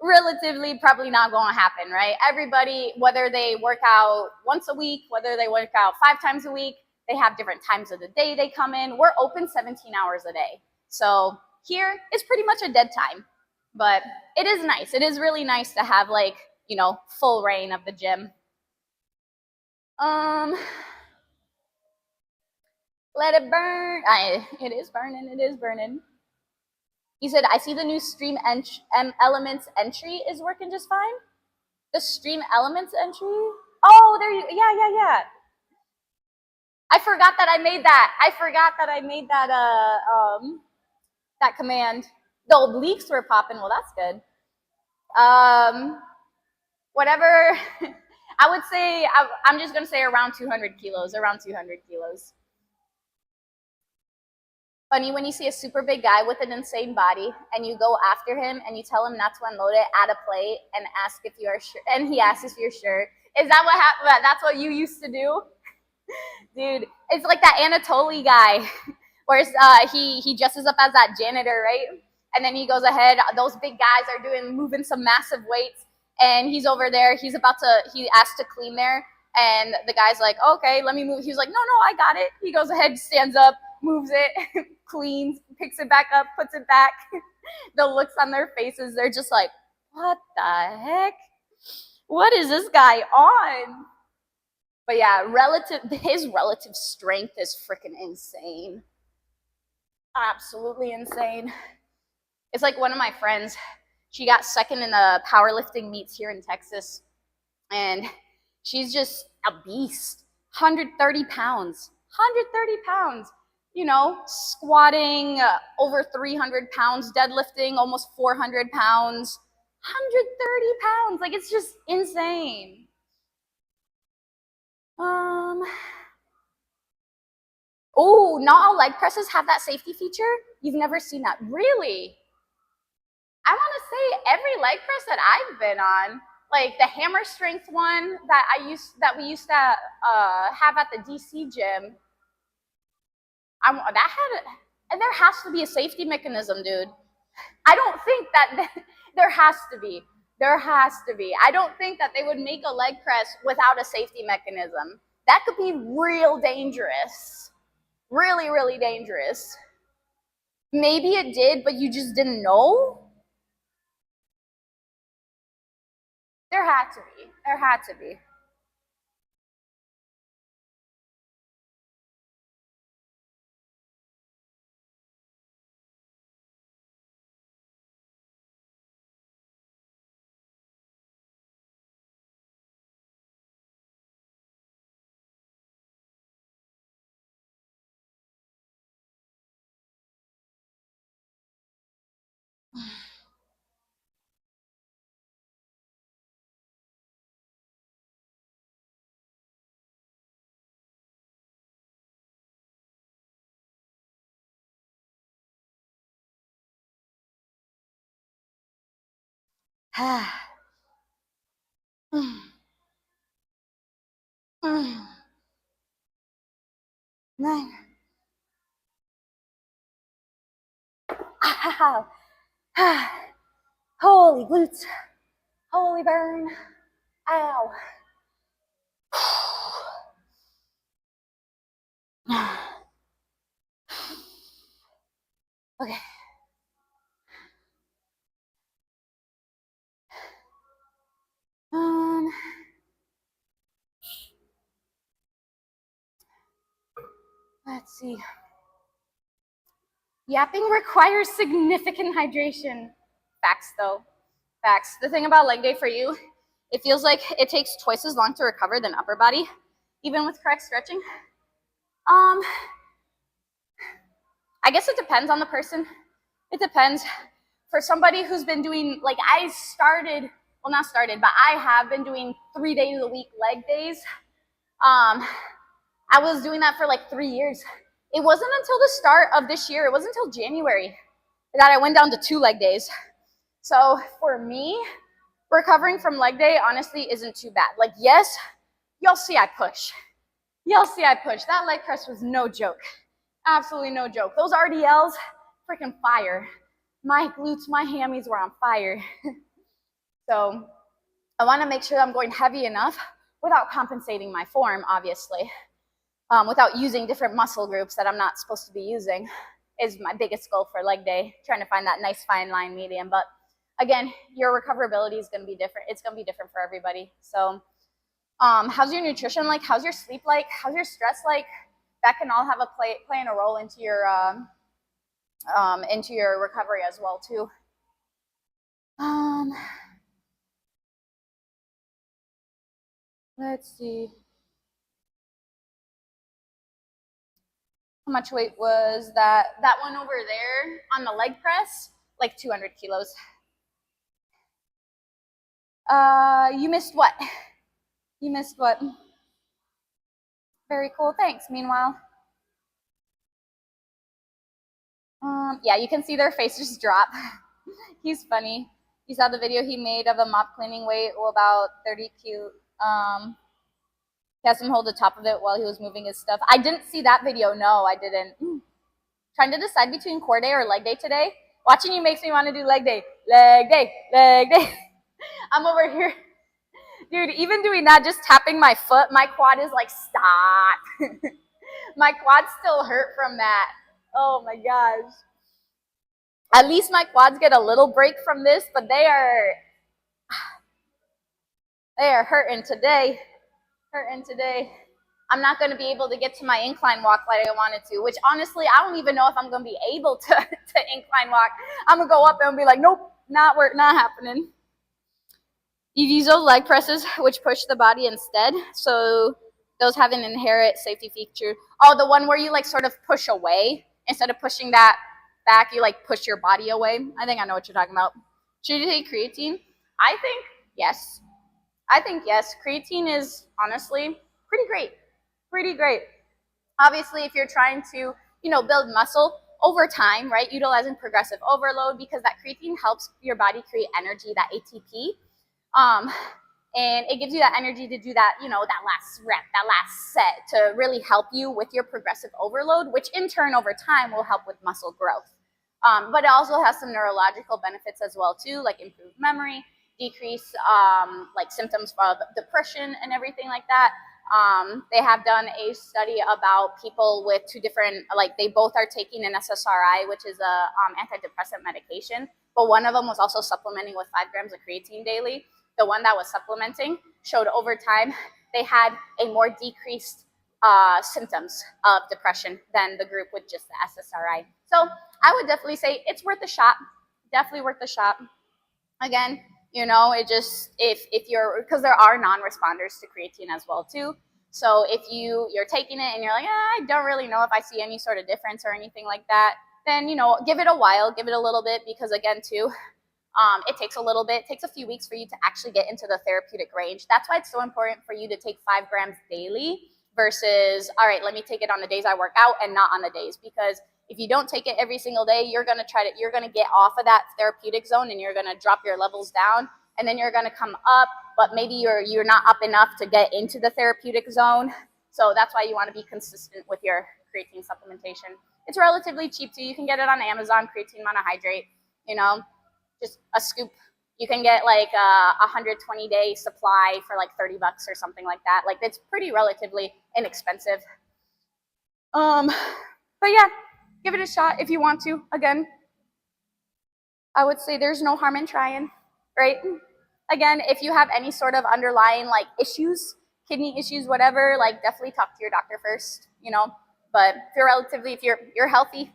relatively probably not going to happen, right? Everybody, whether they work out once a week, whether they work out 5 times a week, they have different times of the day they come in. We're open 17 hours a day. So here is pretty much a dead time, but it is nice. It is really nice to have like, you know, full reign of the gym. Let it burn. It is burning. It is burning. He said, I see the new Stream Elements entry is working just fine. The Stream Elements entry? Oh, there you, yeah. I forgot that I made that. That command. The leaks were popping. Well, that's good. Whatever. I would say, I'm just going to say around 200 kilos, around 200 kilos. Funny when you see a super big guy with an insane body and you go after him and you tell him not to unload it at a plate and ask if you are sure, and he asks if you're sure. Is that what happened? That's what you used to do? Dude, it's like that Anatoly guy where he dresses up as that janitor, right? And then he goes ahead, those big guys are moving some massive weights, and he's over there, he asked to clean there, and the guy's like, okay, let me move. He's like, no, I got it. He goes ahead, stands up, moves it, cleans, picks it back up, puts it back. The looks on their faces, they're just like, what the heck? What is this guy on? But yeah, his relative strength is freaking insane. Absolutely insane. It's like one of my friends, she got second in the powerlifting meets here in Texas, and she's just a beast. 130 pounds. 130 pounds. You know, squatting over 300 pounds, deadlifting almost 400 pounds. 130 pounds. Like, it's just insane. Oh, not all leg presses have that safety feature? You've never seen that. Really? I want to say every leg press that I've been on, like the hammer strength one that we used to have at the DC gym, there has to be a safety mechanism, dude. I don't think that there has to be. There has to be. I don't think that they would make a leg press without a safety mechanism. That could be real dangerous. Really, really dangerous. Maybe it did, but you just didn't know? There had to be. There had to be. Nine. Holy glutes. Holy burn. Ow. Okay. Let's see. Yapping requires significant hydration. Facts, though. Facts. The thing about leg day for you, it feels like it takes twice as long to recover than upper body, even with correct stretching. I guess it depends on the person. It depends. For somebody who's been doing, like I have been doing 3 days a week leg days. I was doing that for like 3 years. It wasn't until the start of this year, it wasn't until January that I went down to 2 leg days. So for me, recovering from leg day honestly isn't too bad. Like, yes, you'll see I push. That leg press was no joke. Absolutely no joke. Those RDLs, freaking fire. My glutes, my hammies were on fire. So I want to make sure I'm going heavy enough without compensating my form, obviously. Without using different muscle groups that I'm not supposed to be using is my biggest goal for leg day, trying to find that nice fine line medium. But again, your recoverability is going to be different. It's going to be different for everybody. So how's your nutrition like? How's your sleep like? How's your stress like? that can all have a playing a role into your recovery as well too. Let's see. How much weight was that? That one over there on the leg press, like 200 kilos. You missed what? You missed what? Very cool. Thanks. Meanwhile, yeah, you can see their faces drop. He's funny. You saw the video he made of a mop cleaning weight, about 30 cute. He has him hold the top of it while he was moving his stuff. I didn't see that video. No, I didn't. Trying to decide between core day or leg day today. Watching you makes me want to do leg day. Leg day, leg day. I'm over here. Dude, even doing that, just tapping my foot, my quad is like, stop. My quads still hurt from that. Oh my gosh. At least my quads get a little break from this, but they are hurting today. Hurting today. I'm not going to be able to get to my incline walk like I wanted to, which honestly, I don't even know if I'm going to be able to incline walk. I'm going to go up and be like, nope, not happening. You use those leg presses, which push the body instead. So those have an inherent safety feature. Oh, the one where you like sort of push away instead of pushing that back, you like push your body away. I think I know what you're talking about. Should you take creatine? I think yes. Creatine is honestly pretty great. Pretty great. Obviously, if you're trying to, build muscle over time, right, utilizing progressive overload, because that creatine helps your body create energy, that ATP, and it gives you that energy to do that, that last rep, that last set, to really help you with your progressive overload, which in turn over time will help with muscle growth. But it also has some neurological benefits as well too, like improved memory, decrease like symptoms of depression and everything like that. They have done a study about people with two different, like they both are taking an SSRI, which is a antidepressant medication, but one of them was also supplementing with 5 grams of creatine daily. The one that was supplementing showed over time they had a more decreased symptoms of depression than the group with just the SSRI. So I would definitely say it's worth a shot. Definitely worth a shot. Again, it just, if you're, because there are non-responders to creatine as well too. So if you're taking it and you're like, I don't really know if I see any sort of difference or anything like that, then, give it a while, give it a little bit, because again too, it takes a little bit, it takes a few weeks for you to actually get into the therapeutic range. That's why it's so important for you to take 5 grams daily versus, all right, let me take it on the days I work out and not on the days, because if you don't take it every single day, you're going to get off of that therapeutic zone and you're going to drop your levels down, and then you're going to come up, but maybe you're not up enough to get into the therapeutic zone. So that's why you want to be consistent with your creatine supplementation. It's relatively cheap too. You can get it on Amazon, creatine monohydrate, just a scoop. You can get like a 120-day supply for like $30 or something like that. Like, it's pretty relatively inexpensive. But yeah, give it a shot if you want to. Again, I would say there's no harm in trying, right? Again, if you have any sort of underlying like issues, kidney issues, whatever, like definitely talk to your doctor first, But if you're healthy,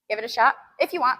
give it a shot if you want.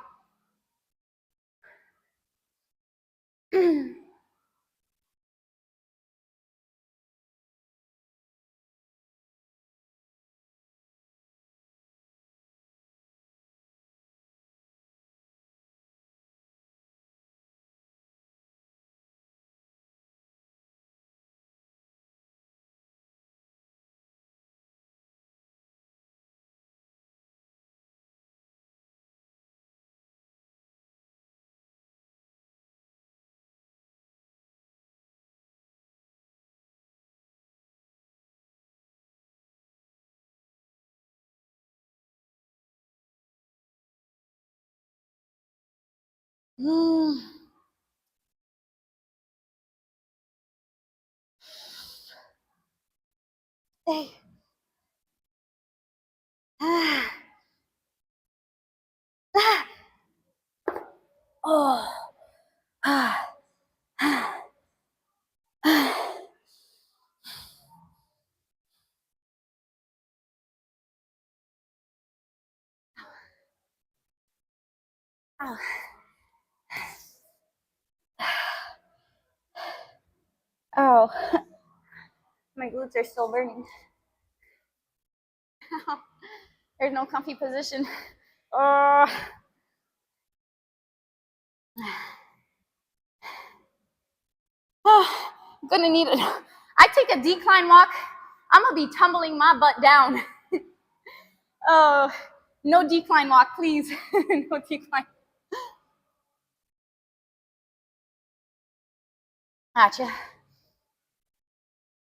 Hey. Oh. Oh. Oh, my glutes are still burning. There's no comfy position. Oh. Oh, I'm gonna need it. I take a decline walk, I'm gonna be tumbling my butt down. Oh, no decline walk, please. No decline. Gotcha.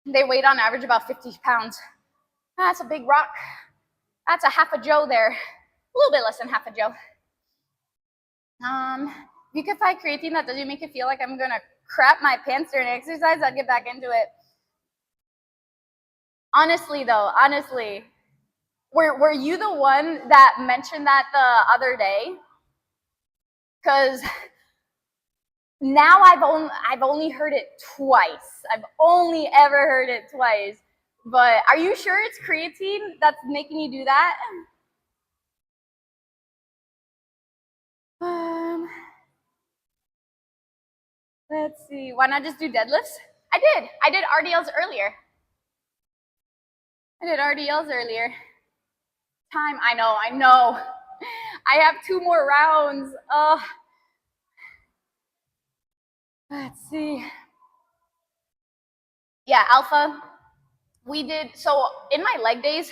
They weighed on average about 50 pounds. That's a big rock. That's a half a Joe there. A little bit less than half a Joe. If you could find creatine that doesn't make it feel like I'm gonna crap my pants during exercise, I'd get back into it. Honestly though, were you the one that mentioned that the other day? Because now I've only heard it twice. I've only ever heard it twice. But are you sure it's creatine that's making you do that? Let's see. Why not just do deadlifts? I did RDLs earlier. Time. I know. I have 2 more rounds. Let's see. Yeah, alpha. We did, so in my leg days,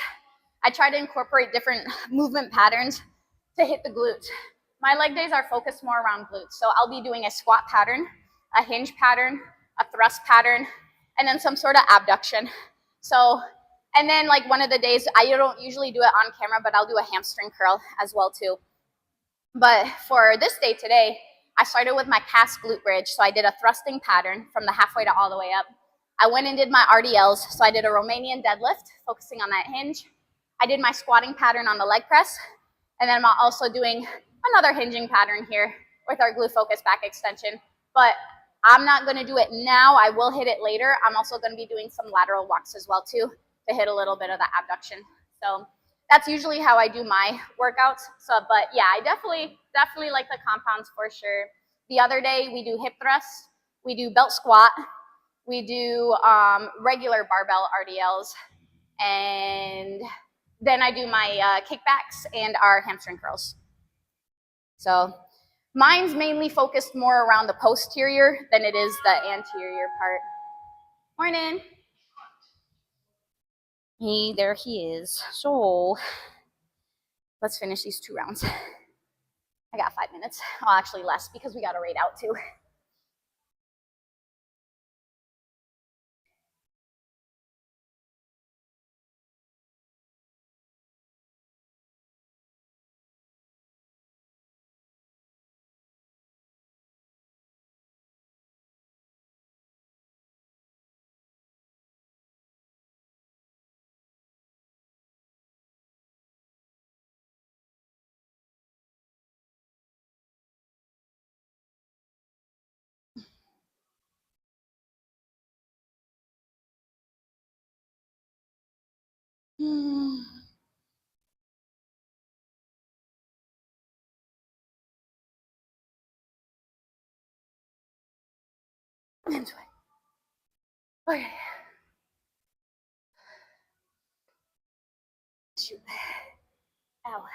I try to incorporate different movement patterns to hit the glutes. My leg days are focused more around glutes. So I'll be doing a squat pattern, a hinge pattern, a thrust pattern, and then some sort of abduction. So, and then like one of the days, I don't usually do it on camera, but I'll do a hamstring curl as well too. But for this day today, I started with my cast glute bridge. So I did a thrusting pattern from the halfway to all the way up. I went and did my RDLs. So I did a Romanian deadlift, focusing on that hinge. I did my squatting pattern on the leg press. And then I'm also doing another hinging pattern here with our glute focus back extension. But I'm not gonna do it now. I will hit it later. I'm also gonna be doing some lateral walks as well too to hit a little bit of the abduction. So that's usually how I do my workouts. So, but yeah, I definitely like the compounds for sure. The other day we do hip thrust, we do belt squat, we do regular barbell RDLs, and then I do my kickbacks and our hamstring curls. So mine's mainly focused more around the posterior than it is the anterior part. Morning. Hey, there he is. So let's finish these 2 rounds. I got 5 minutes. Well, actually less because we got to raid out too. Okay. Shoot. Ow.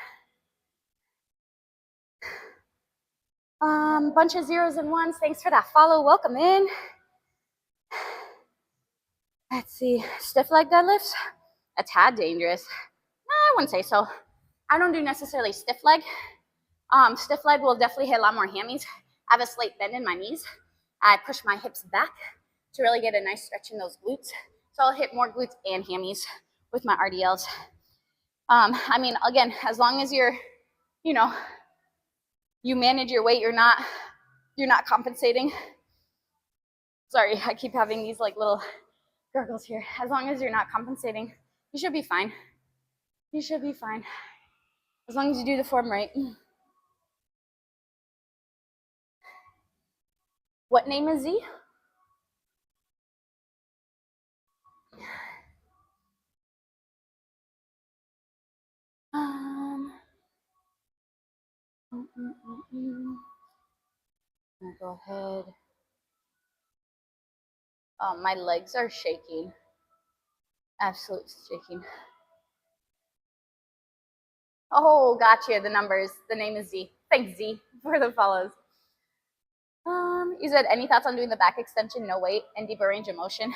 Bunch of zeros and ones. Thanks for that follow. Welcome in. Let's see. Stiff leg deadlifts. A tad dangerous. I wouldn't say so. I don't do necessarily stiff leg. Stiff leg will definitely hit a lot more hammies. I have a slight bend in my knees. I push my hips back to really get a nice stretch in those glutes. So I'll hit more glutes and hammies with my RDLs. I mean, again, as long as you're, you manage your weight, you're not compensating. Sorry, I keep having these like little gurgles here. As long as you're not compensating, you should be fine. You should be fine. As long as you do the form right. What name is Z? I'll go ahead. Oh, my legs are shaking. Absolutely shaking. Oh, gotcha. The numbers. The name is Z. Thanks, Z, for the follows. You said any thoughts on doing the back extension, no weight, and deeper range of motion?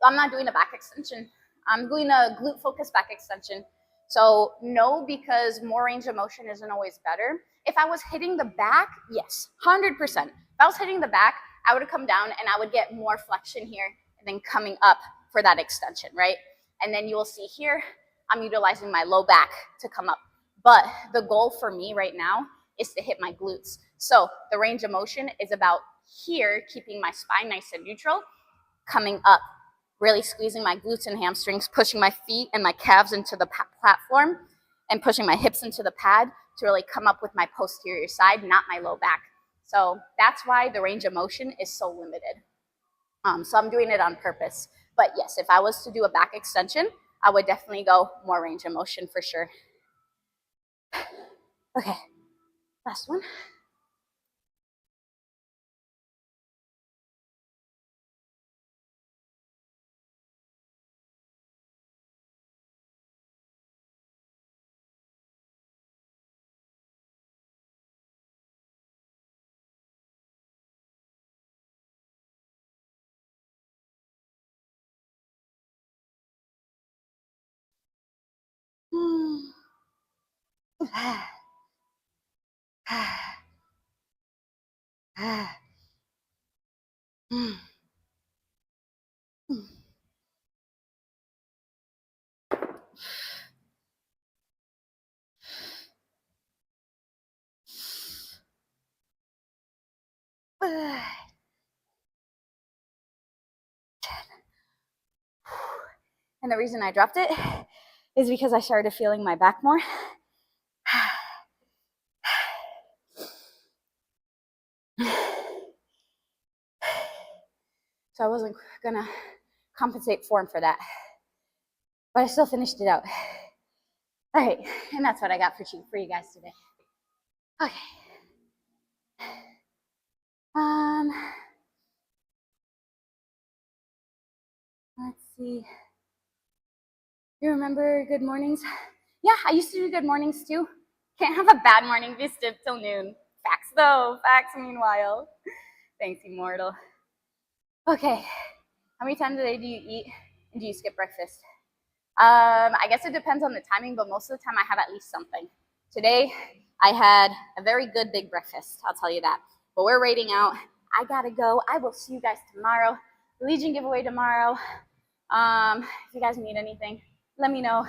I'm not doing a back extension. I'm doing a glute focused back extension. So no, because more range of motion isn't always better. If I was hitting the back, yes, 100%. If I was hitting the back, I would come down and I would get more flexion here and then coming up for that extension, right? And then you will see here, I'm utilizing my low back to come up. But the goal for me right now is to hit my glutes. So the range of motion is about here, keeping my spine nice and neutral, coming up, really squeezing my glutes and hamstrings, pushing my feet and my calves into the platform, and pushing my hips into the pad to really come up with my posterior side, not my low back. So that's why the range of motion is so limited. So I'm doing it on purpose. But yes, if I was to do a back extension, I would definitely go more range of motion for sure. Okay, last one. And the reason I dropped it is because I started feeling my back more. So I wasn't gonna compensate for that, but I still finished it out. All right, and that's what I got for you guys today. Okay. Let's see. You remember good mornings? Yeah, I used to do good mornings too. Can't have a bad morning if you stiff till noon. Facts though, facts meanwhile. Thanks, Immortal. Okay, how many times a day do you eat and do you skip breakfast? I guess it depends on the timing, but most of the time I have at least something. Today, I had a very good big breakfast, I'll tell you that. But we're rating out. I gotta go. I will see you guys tomorrow. The Legion giveaway tomorrow. If you guys need anything, let me know.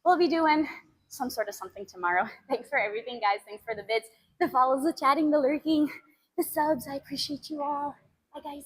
We'll be doing some sort of something tomorrow. Thanks for everything, guys. Thanks for the bits, the follows, the chatting, the lurking, the subs. I appreciate you all. Bye, guys.